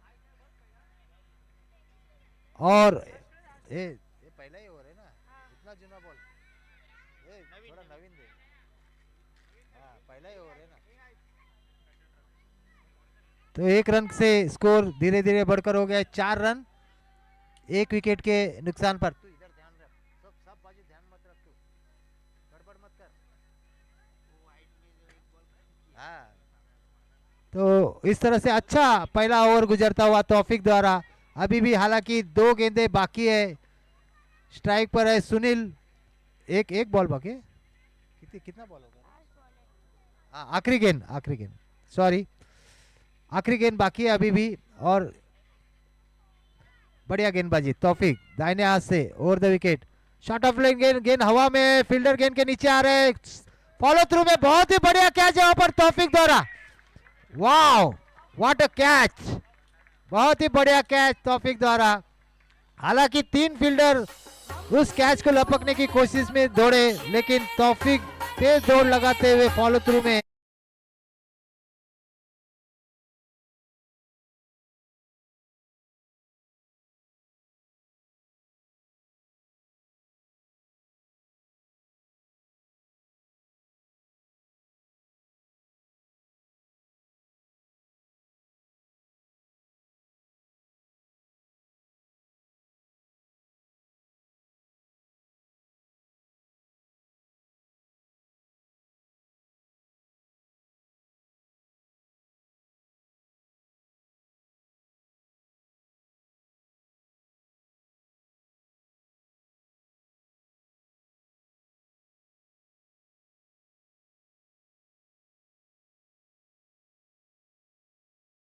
और ये पहला ही ओवर है ना, इतना जूना बॉल थोड़ा नवीन दे। हाँ पहला ही ओवर है ना। तो एक रन से स्कोर धीरे धीरे बढ़कर हो गया 4 रन, 1 विकेट के नुकसान पर। तू इधर ध्यान रख, सब बाजू ध्यान मत रख, तू गड़बड़ मत कर। हाँ तो इस तरह से अच्छा पहला ओवर गुजरता हुआ तौफीक द्वारा। अभी भी हालांकि 2 गेंदें बाकी है, स्ट्राइक पर है सुनील। एक बॉल बाकी है। कितना बॉल होगा? आखिरी गेंद सॉरी, आखिरी गेंद बाकी है अभी भी। और बढ़िया गेंदबाजी तौफीक दाहिने हाथ से over the wicket, short of length गेंद हवा में, फील्डर गेंद के नीचे आ रहे, फॉलो थ्रू में बहुत ही बढ़िया कैच है वहां पर तौफीक द्वारा। वाओ व्हाट अ कैच, बहुत ही बढ़िया कैच तौफीक द्वारा। हालांकि 3 फील्डर उस कैच को लपकने की कोशिश में दौड़े, लेकिन तौफीक तेज दौड़ लगाते हुए फॉलो थ्रू में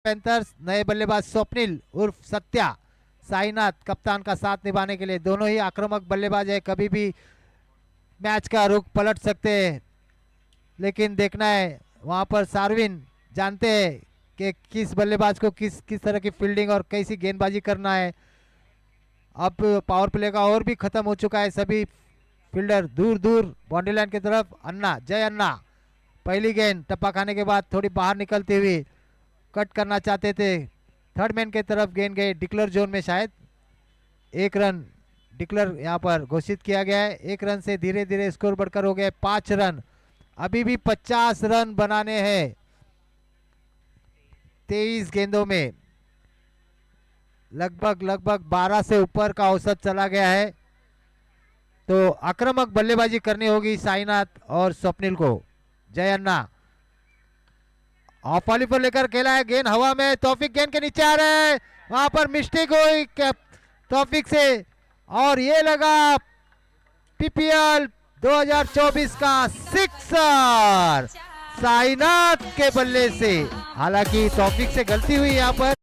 पैंथर्स नए बल्लेबाज स्वप्निल उर्फ सत्या, साईनाथ कप्तान का साथ निभाने के लिए। दोनों ही आक्रामक बल्लेबाज है, कभी भी मैच का रुख पलट सकते हैं। लेकिन देखना है वहां पर सार्विन जानते हैं कि किस बल्लेबाज को किस किस तरह की फील्डिंग और कैसी गेंदबाजी करना है। अब पावर प्ले का ओवर भी खत्म हो चुका है, सभी फील्डर दूर दूर बाउंड्री लाइन की तरफ। अन्ना जय अन्ना पहली गेंद टप्पा खाने के बाद थोड़ी बाहर निकलती हुई कट करना चाहते थे, थर्ड मैन की तरफ गेंद गए डिक्लेयर जोन में। शायद 1 रन डिक्लेयर यहाँ पर घोषित किया गया है। 1 रन से धीरे धीरे स्कोर बढ़कर हो गए 5 रन। अभी भी 50 रन बनाने हैं 23 गेंदों में। लगभग 12 से ऊपर का औसत चला गया है। तो आक्रामक बल्लेबाजी करनी होगी साईनाथ और स्वप्निल को। जय अन्ना ऑफ वाली पर लेकर खेला है, गेंद हवा में, तौफीक गेंद के नीचे आ रहे हैं, वहां पर मिस्टेक हुई तौफीक से। और ये लगा पीपीएल 2024 का सिक्सर साईनाथ के बल्ले से। हालांकि तौफीक से गलती हुई यहाँ पर।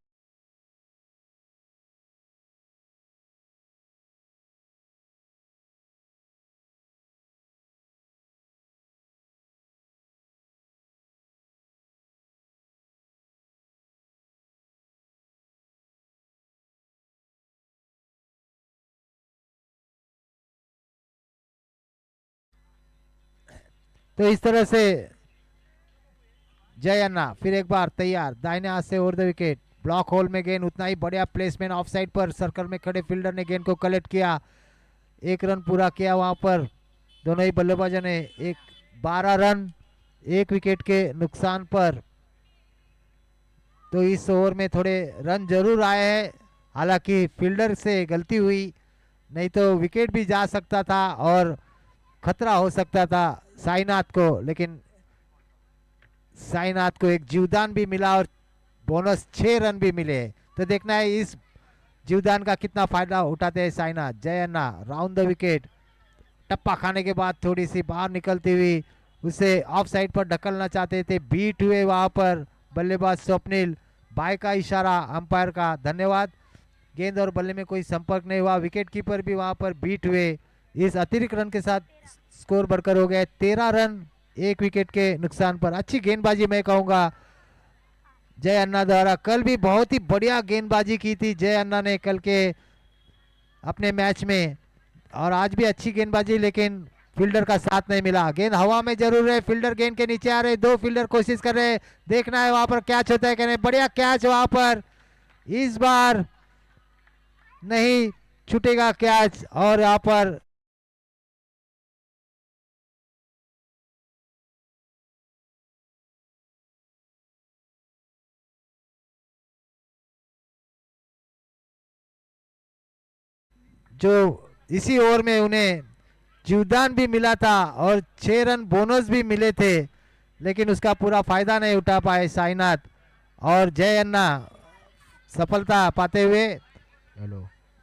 तो इस तरह से जय अन्ना फिर एक बार तैयार, दाहिने हाथ से over the wicket, block whole में गेंद, उतना ही बढ़िया प्लेसमेंट ऑफ साइड पर सर्कल में खड़े फील्डर ने गेंद को कलेक्ट किया। 1 रन पूरा किया वहां पर दोनों ही बल्लेबाजों ने। 12 रन 1 विकेट के नुकसान पर। तो इस ओवर में थोड़े रन जरूर आए हैं, हालांकि फील्डर से गलती हुई, नहीं तो विकेट भी जा सकता था और खतरा हो सकता था साईनाथ को। लेकिन साईनाथ को एक जीवदान भी मिला और बोनस 6 रन भी मिले। तो देखना है इस जीवदान का कितना फायदा उठाते हैं साईनाथ। जय अन्ना राउंड द विकेट, टप्पा खाने के बाद थोड़ी सी बाहर निकलती हुई उसे ऑफ साइड पर ढकलना चाहते थे, बीट हुए वहां पर बल्लेबाज स्वप्निल, बाय का इशारा अंपायर का, धन्यवाद। गेंद और बल्ले में कोई संपर्क नहीं हुआ, विकेट कीपर भी वहां पर बीट हुए। इस अतिरिक्त रन के साथ स्कोर बढ़कर हो गया 13 रन, 1 विकेट के नुकसान पर। अच्छी गेंदबाजी मैं कहूंगा जय अन्ना द्वारा। कल भी बहुत ही बढ़िया गेंदबाजी की थी जय अन्ना ने कल के अपने मैच में, और आज भी अच्छी गेंदबाजी, लेकिन फील्डर का साथ नहीं मिला। गेंद हवा में जरूर है, फील्डर गेंद के नीचे आ रहे, 2 फील्डर कोशिश कर रहे, देखना है वहां पर कैच होता है कि नहीं। बढ़िया कैच वहां पर, इस बार नहीं छूटेगा कैच, और यहाँ पर जो इसी ओवर में उन्हें जीवदान भी मिला था और 6 रन बोनस भी मिले थे, लेकिन उसका पूरा फायदा नहीं उठा पाए साईनाथ और जय अन्ना सफलता पाते हुए।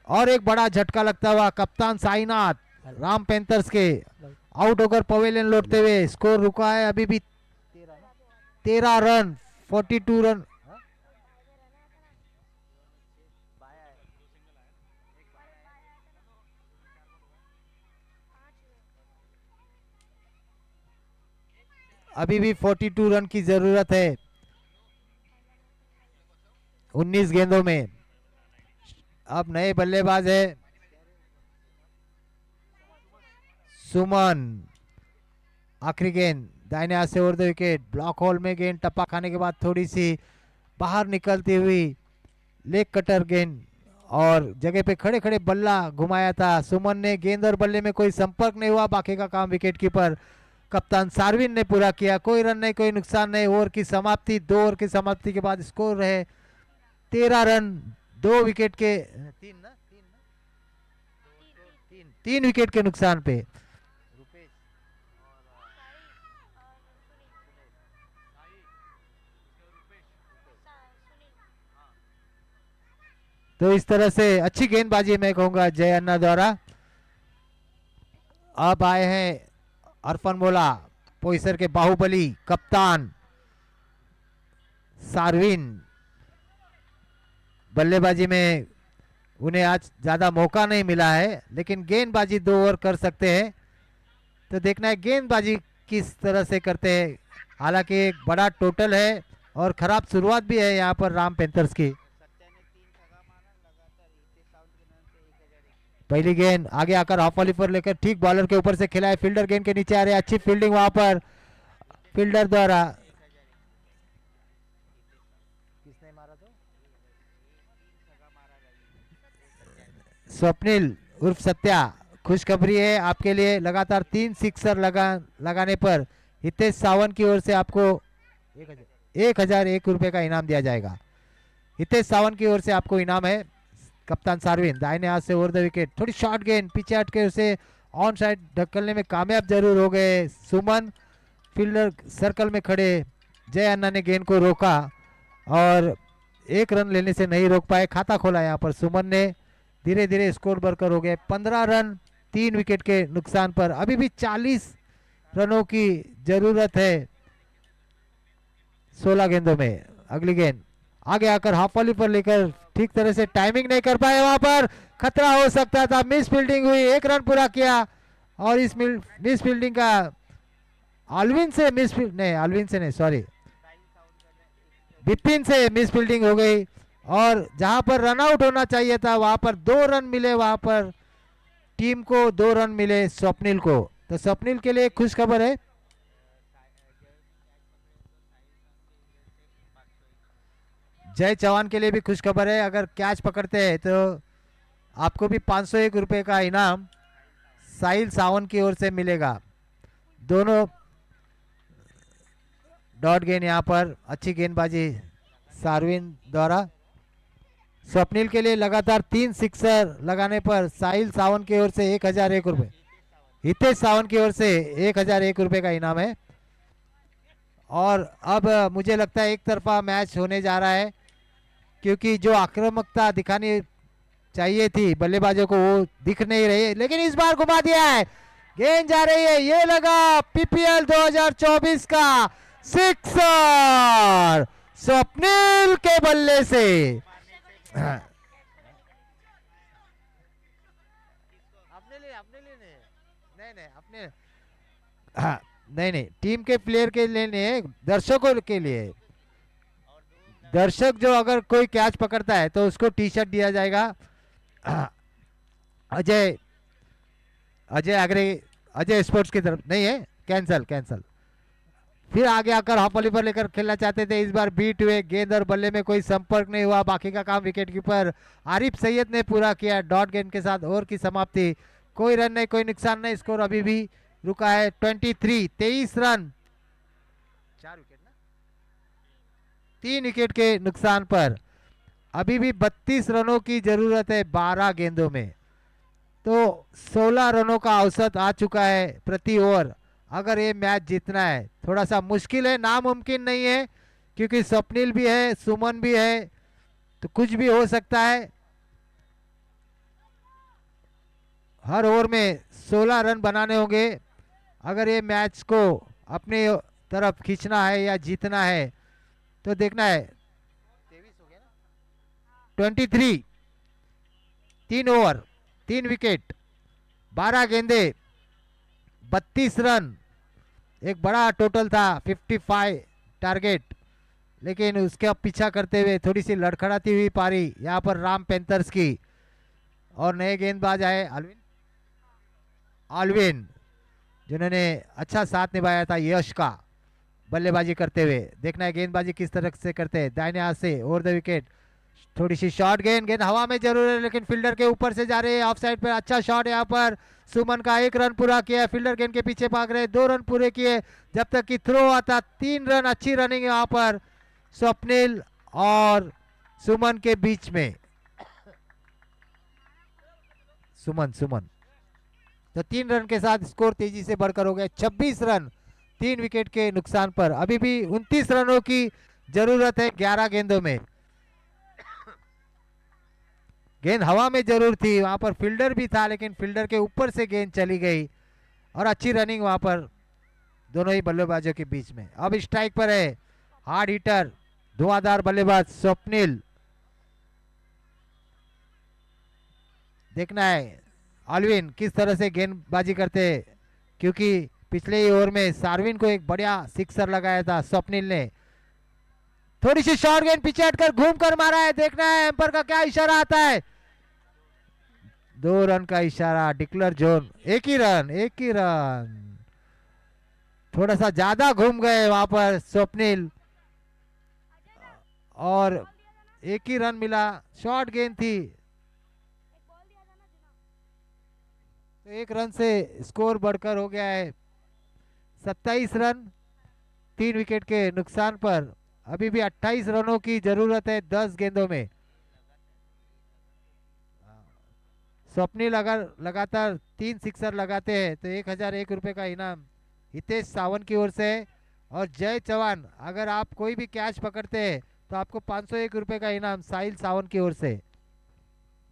और एक बड़ा झटका लगता हुआ कप्तान साईनाथ राम पैंथर्स के आउट होकर पवेलियन लौटते हुए। स्कोर रुका है अभी भी 13 रन, 42 रन। अभी भी 42 रन की जरूरत है 19 गेंदों में। अब नए बल्लेबाज है सुमन, आखिरी गेंद दाहिने हाथ से over the wicket, block whole में गेंद टप्पा खाने के बाद थोड़ी सी बाहर निकलती हुई लेग कटर गेंद, और जगह पे खड़े खड़े बल्ला घुमाया था सुमन ने। गेंद और बल्ले में कोई संपर्क नहीं हुआ, बाकी का काम विकेट कीपर कप्तान सार्विन ने पूरा किया। कोई रन नहीं, कोई नुकसान नहीं। ओवर की समाप्ति, 2 ओवर की समाप्ति के बाद स्कोर रहे 13 रन, 2 विकेट के 3 विकेट के नुकसान पे। तो इस तरह से अच्छी गेंदबाजी मैं कहूंगा जय अन्ना द्वारा। अब आए हैं अरफन मोला, पोइसर के बाहुबली कप्तान सार्विन। बल्लेबाजी में उन्हें आज ज्यादा मौका नहीं मिला है, लेकिन गेंदबाजी 2 ओवर कर सकते हैं। तो देखना है गेंदबाजी किस तरह से करते हैं। हालांकि एक बड़ा टोटल है और खराब शुरुआत भी है यहाँ पर राम पैंथर्स की। पहली गेंद आगे आकर हाफ वॉली पर लेकर ठीक बॉलर के ऊपर से खेला है, फील्डर गेंद के नीचे आ रहे हैं। अच्छी फील्डिंग वहां पर फील्डर द्वारा। किसने मारा? तो स्वप्निल उर्फ सत्या। खुशखबरी है आपके लिए, लगातार 3 सिक्सर लगाने पर हितेश सावंत की ओर से आपको 1001 रुपए का इनाम दिया जाएगा। हितेश सावंत की ओर से आपको इनाम है। कप्तान सार्विन दाहिने हाथ से ओवर द विकेट, थोड़ी शॉर्ट गेंद पीछे हटके उसे ऑन साइड ढकलने में कामयाब जरूर हो गए सुमन। फील्डर सर्कल में खड़े जय अन्ना ने गेंद को रोका और 1 रन लेने से नहीं रोक पाए। खाता खोला यहाँ पर सुमन ने। धीरे धीरे स्कोर बढ़कर हो गए 15 रन, 3 विकेट के नुकसान पर। अभी भी 40 रनों की जरूरत है 16 गेंदों में। अगली गेंद आगे आकर हाफ वॉली पर लेकर ठीक तरह से टाइमिंग नहीं कर पाए, वहां पर खतरा हो सकता था। मिस फील्डिंग हुई, 1 रन पूरा किया। और इस मिस फील्डिंग का आलविन से बिपिन से मिस फील्डिंग हो गई, और जहां पर रन आउट होना चाहिए था वहां पर 2 रन मिले। वहां पर टीम को 2 रन मिले स्वप्निल को। तो स्वप्निल के लिए खुश खबर है। जय चौहान के लिए भी खुश खबर है, अगर कैच पकड़ते हैं तो आपको भी 501 रुपए का इनाम साहिल सावंत की ओर से मिलेगा। दोनों डॉट गेंद यहाँ पर अच्छी गेंदबाजी सार्विन द्वारा। स्वप्निल के लिए लगातार 3 सिक्सर लगाने पर साहिल सावंत की ओर से 1001 रुपए, हितेश सावंत की ओर से 1001 रुपए का इनाम है। और अब मुझे लगता है एक तरफा मैच होने जा रहा है, क्योंकि जो आक्रामकता दिखानी चाहिए थी बल्लेबाजों को वो दिख नहीं रही है। लेकिन इस बार घुमा दिया है, गेंद जा रही है, ये लगा पीपीएल 2024 का सिक्सर। स्वप्निल के बल्ले से नहीं, टीम के प्लेयर के लिए नहीं, दर्शकों के लिए। दर्शक जो अगर कोई कैच पकड़ता है तो उसको टी शर्ट दिया जाएगा। अजय अग्रे, अजय स्पोर्ट्स की तरफ नहीं है, कैंसल। फिर आगे आकर हाफली पर लेकर खेलना चाहते थे, इस बार बीट हुए, गेंद और बल्ले में कोई संपर्क नहीं हुआ। बाकी का काम विकेट कीपर आरिफ सैयद ने पूरा किया। डॉट गेंद के साथ ओवर की समाप्ति, कोई रन नहीं, कोई नुकसान नहीं, स्कोर अभी भी रुका है 23 रन, 4 विकेट ना, 3 विकेट के नुकसान पर। अभी भी 32 रनों की जरूरत है 12 गेंदों में, तो 16 रनों का औसत आ चुका है प्रति ओवर। अगर ये मैच जीतना है, थोड़ा सा मुश्किल है, नामुमकिन नहीं है, क्योंकि स्वप्निल भी है, सुमन भी है, तो कुछ भी हो सकता है। हर ओवर में 16 रन बनाने होंगे अगर ये मैच को अपने तरफ खींचना है या जीतना है। तो देखना है 23, 3 ओवर 3 विकेट 12 गेंदे 32 रन, एक बड़ा टोटल था 55 टारगेट, लेकिन उसके पीछा करते हुए थोड़ी सी लड़खड़ाती हुई पारी यहाँ पर राम पैंथर्स की। और नए गेंदबाज आए आल्विन, जिन्होंने अच्छा साथ निभाया था यश का बल्लेबाजी करते हुए। देखना है गेंदबाजी किस तरह से करते हैं, दाहिने हाथ से ओवर द विकेट, थोड़ी सी शॉर्ट गेंद हवा में जरूर है, लेकिन फील्डर के ऊपर से जा रहे हैं, ऑफ साइड पर। अच्छा शॉट यहाँ पर सुमन का, 1 रन पूरा किया, फील्डर गेंद के पीछे भाग रहे, 2 रन पूरे किए जब तक कि थ्रो आता। 3 रन, अच्छी रनिंग यहाँ पर स्वप्निल और सुमन के बीच में। सुमन तो 3 रन के साथ स्कोर तेजी से बढ़कर हो गया 26 रन 3 विकेट के नुकसान पर। अभी भी 29 रनों की जरूरत है 11 गेंदों में। गेंद हवा में जरूर थी, वहां पर फील्डर भी था, लेकिन फील्डर के ऊपर से गेंद चली गई और अच्छी रनिंग वहां पर दोनों ही बल्लेबाजों के बीच में। अब स्ट्राइक पर है हार्ड हिटर धुआंधार बल्लेबाज स्वप्निल। देखना है आल्विन किस तरह से गेंदबाजी करते हैं, क्योंकि पिछले ही ओवर में सार्विन को एक बढ़िया सिक्सर लगाया था स्वप्निल ने। थोड़ी सी शॉर्ट गेंद पीछे हटकर घूम कर मारा है। देखना है एम्पर का क्या इशारा आता है। 2 रन का इशारा, डिक्लेयर जोन, एक ही रन। थोड़ा सा ज्यादा घूम गए वहां पर स्वप्निल और एक ही रन मिला। शॉर्ट गेंद थी, तो 1 रन से स्कोर बढ़कर हो गया है 27 रन 3 विकेट के नुकसान पर। अभी भी 28 रनों की जरूरत है 10 गेंदों में। स्वप्निल अगर लगातार 3 सिक्सर लगाते हैं तो 1001 रुपए का इनाम हितेश सावंत की ओर से। और जय चौहान अगर आप कोई भी कैच पकड़ते हैं तो आपको 501 रुपए का इनाम साहिल सावंत की ओर से।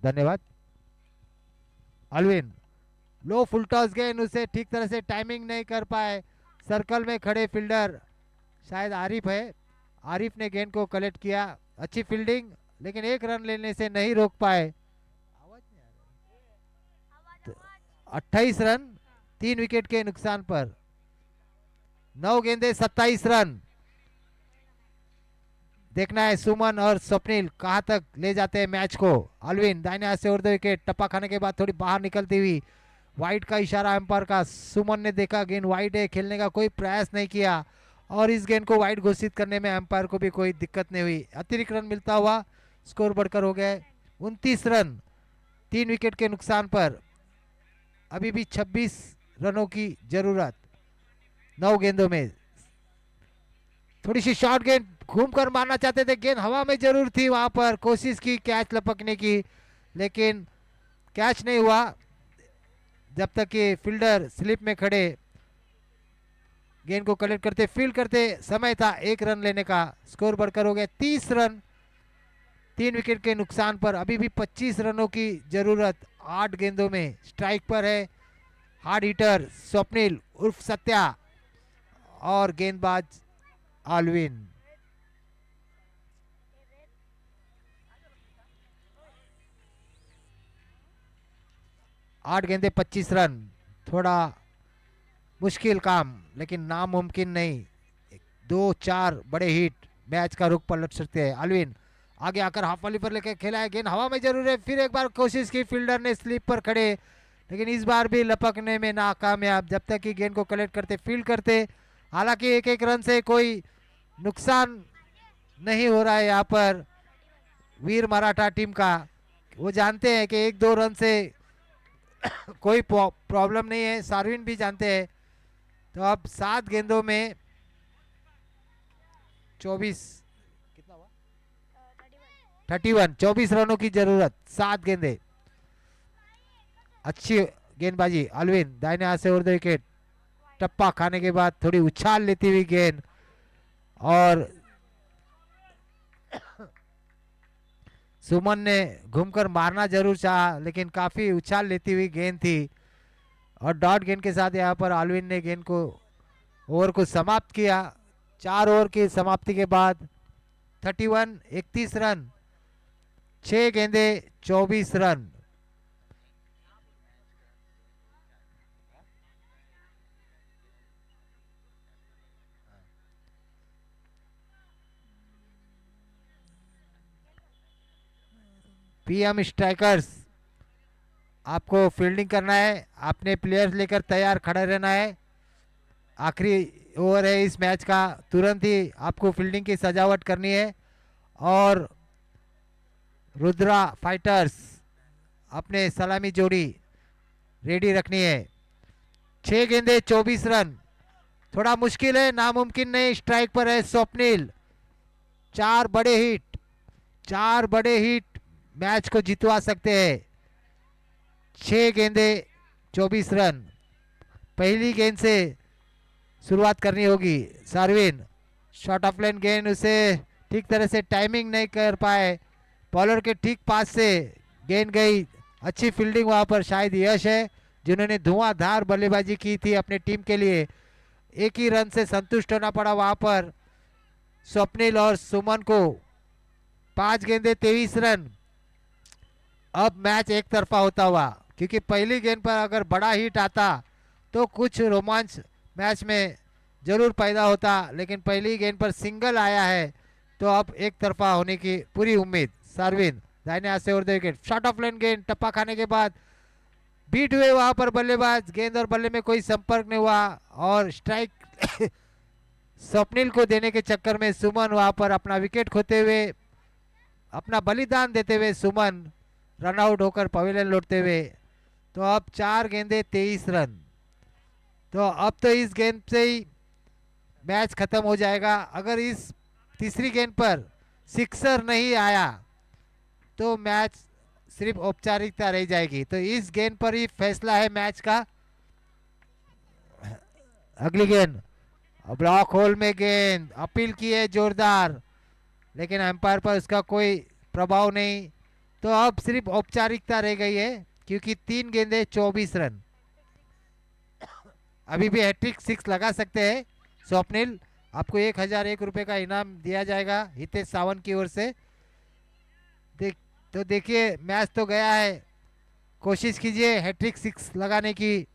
धन्यवाद। अल्विन लो फुल टॉस गेंद, उसे ठीक तरह से टाइमिंग नहीं कर पाए। सर्कल में खड़े फील्डर शायद आरिफ है, आरिफ ने गेंद को कलेक्ट किया, अच्छी फील्डिंग, लेकिन 1 रन लेने से नहीं रोक पाए। 28 रन 3 विकेट के नुकसान पर, 9 गेंदे 27 रन। देखना है सुमन और स्वप्निल कहां तक ले जाते हैं मैच को। अल्विन दाहिने हाथ से ओवर द विकेट, टप्पा खाने के बाद थोड़ी बाहर निकलती हुई, वाइड का इशारा एम्पायर का। सुमन ने देखा गेंद वाइड है, खेलने का कोई प्रयास नहीं किया और इस गेंद को वाइड घोषित करने में एम्पायर को भी कोई दिक्कत नहीं हुई। अतिरिक्त रन मिलता हुआ स्कोर बढ़कर हो गए 29 रन 3 विकेट के नुकसान पर। अभी भी 26 रनों की जरूरत 9 गेंदों में। थोड़ी सी शॉर्ट गेंद घूम कर मारना चाहते थे, गेंद हवा में जरूर थी, वहां पर कोशिश की कैच लपकने की, लेकिन कैच नहीं हुआ जब तक कि फील्डर स्लिप में खड़े गेंद को कलेक्ट करते फील्ड करते समय था 1 रन लेने का। स्कोर बढ़कर हो गया 30 रन 3 विकेट के नुकसान पर। अभी भी 25 रनों की जरूरत 8 गेंदों में। स्ट्राइक पर है हार्ड हिटर स्वप्निल उर्फ सत्या और गेंदबाज आल्विन। 8 गेंदे 25 रन, थोड़ा मुश्किल काम लेकिन नामुमकिन नहीं। 2-4 बड़े हिट मैच का रुख पलट सकते हैं। अल्विन आगे आकर हाफ वाली पर लेकर खेला है, गेंद हवा में जरूर है, फिर एक बार कोशिश की, फील्डर ने स्लिप पर खड़े, लेकिन इस बार भी लपकने में नाकामयाब। जब तक कि गेंद को कलेक्ट करते, फील्ड करते, हालांकि एक एक रन से कोई नुकसान नहीं हो रहा है यहाँ पर वीर मराठा टीम का। वो जानते हैं कि 1-2 रन से कोई प्रॉब्लम नहीं है, सार्विन भी जानते हैं। तो अब 7 गेंदों में 24 कितना हुआ 31 24 रनों की जरूरत, 7 गेंदे। अच्छी गेंदबाजी अल्विन, दाहिने हाथ से उड़ विकेट, टप्पा खाने के बाद थोड़ी उछाल लेती हुई गेंद, और सुमन ने घूमकर मारना जरूर चाहा लेकिन काफी उछाल लेती हुई गेंद थी, और डॉट गेंद के साथ यहाँ पर अल्विन ने गेंद को ओवर को समाप्त किया। 4 ओवर की समाप्ति के बाद 31 रन, 6 गेंदे 24 रन। पीएम स्ट्राइकर्स, आपको फील्डिंग करना है, अपने प्लेयर्स लेकर तैयार खड़ा रहना है। आखिरी ओवर है इस मैच का, तुरंत ही आपको फील्डिंग की सजावट करनी है। और रुद्रा फाइटर्स अपने सलामी जोड़ी रेडी रखनी है। 6 गेंदे 24 रन, थोड़ा मुश्किल है, नामुमकिन नहीं। स्ट्राइक पर है स्वप्निल, 4 बड़े हिट मैच को जितवा सकते हैं। 6 गेंदे 24 रन, पहली गेंद से शुरुआत करनी होगी। सार्विन शॉर्ट ऑफ लाइन गेंद, उसे ठीक तरह से टाइमिंग नहीं कर पाए, बॉलर के ठीक पास से गेंद गई। अच्छी फील्डिंग वहां पर शायद यश है, जिन्होंने धुआंधार बल्लेबाजी की थी अपने टीम के लिए। एक ही रन से संतुष्ट होना पड़ा वहां पर स्वप्निल और सुमन को। 5 गेंदे 23 रन। अब मैच एक तरफा होता हुआ, क्योंकि पहली गेंद पर अगर बड़ा हिट आता तो कुछ रोमांच मैच में जरूर पैदा होता, लेकिन पहली गेंद पर सिंगल आया है तो अब एक तरफा होने की पूरी उम्मीद। सार्विन दाहिने हाथ से उड़ विकेट, शॉट ऑफ लाइन गेंद, टप्पा खाने के बाद बीट हुए वहां पर बल्लेबाज, गेंद और बल्ले में कोई संपर्क नहीं हुआ, और स्ट्राइक स्वप्निल को देने के चक्कर में सुमन वहां पर अपना विकेट खोते हुए, अपना बलिदान देते हुए सुमन रन आउट होकर पवेलियन लौटते हुए। तो अब 4 गेंदे 23 रन। तो अब तो इस गेंद से ही मैच खत्म हो जाएगा। अगर इस तीसरी गेंद पर सिक्सर नहीं आया तो मैच सिर्फ औपचारिकता रह जाएगी। तो इस गेंद पर ही फैसला है मैच का। अगली गेंद ब्लॉक होल में गेंद, अपील की है जोरदार, लेकिन अंपायर पर उसका कोई प्रभाव नहीं। तो अब सिर्फ औपचारिकता रह गई है, क्योंकि 3 गेंदे 24 रन। अभी भी हैट्रिक 6 लगा सकते हैं स्वप्निल। आपको 1001 रुपये का इनाम दिया जाएगा हितेश सावंत की ओर से। तो देखिए मैच तो गया है, कोशिश कीजिए हैट्रिक 6 लगाने की।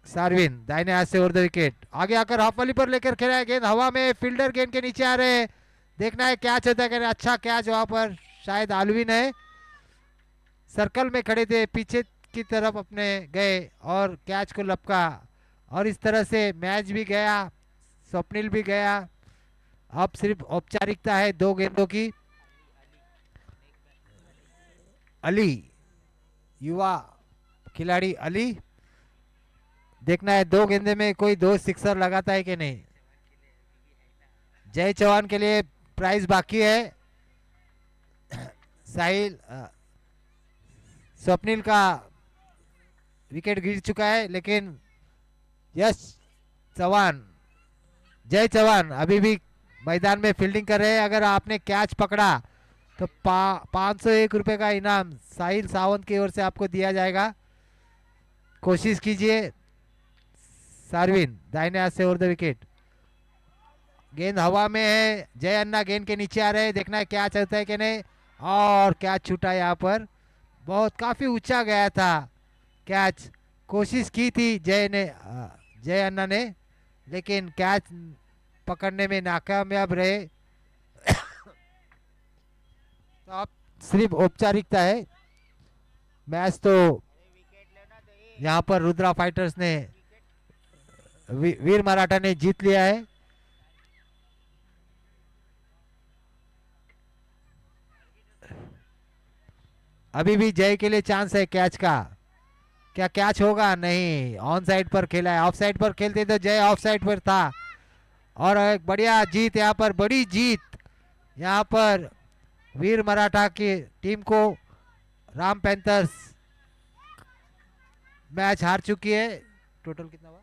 सार्विन दाहिने हाथ से ओवर द विकेट, आगे आकर हाफ वाली पर लेकर खेला है, गेंद हवा में, फील्डर गेंद के नीचे आ रहे हैं। देखना है कैच होता है, अच्छा कैच वहां पर शायद अल्विन है, सर्कल में खड़े थे, पीछे की तरफ अपने गए और कैच को लपका, और इस तरह से मैच भी गया, स्वप्निल भी गया। अब सिर्फ औपचारिकता है 2 गेंदों की। अली, युवा खिलाड़ी अली, देखना है 2 गेंदे में कोई 2 सिक्सर लगाता है कि नहीं। जय चौहान के लिए प्राइज बाकी है। साहिल स्वप्निल का विकेट गिर चुका है, लेकिन यश चौहान, जय चौहान अभी भी मैदान में फील्डिंग कर रहे हैं। अगर आपने कैच पकड़ा तो 501 रुपए का इनाम साहिल सावंत की ओर से आपको दिया जाएगा। कोशिश कीजिए। सार्विन दाहिने हाथ से ओवर द विकेट, गेंद हवा में है, जय अन्ना गेंद के नीचे आ रहे हैं, देखना है क्या चलता है कि नहीं। और कैच छूटा यहाँ पर, बहुत काफी ऊंचा गया था कैच। कोशिश की थी जय अन्ना ने, लेकिन कैच पकड़ने में नाकामयाब रहे। तो अब सिर्फ औपचारिकता है, मैच तो यहाँ पर रुद्रा फाइटर्स ने, वीर मराठा ने जीत लिया है। अभी भी जय के लिए चांस है कैच का, क्या कैच होगा? नहीं, ऑन साइड पर खेला है, ऑफ साइड पर खेलते तो जय ऑफ साइड पर था। और एक बढ़िया जीत यहाँ पर, बड़ी जीत यहाँ पर वीर मराठा की टीम को। राम पैंथर्स मैच हार चुकी है। टोटल कितना हुआ?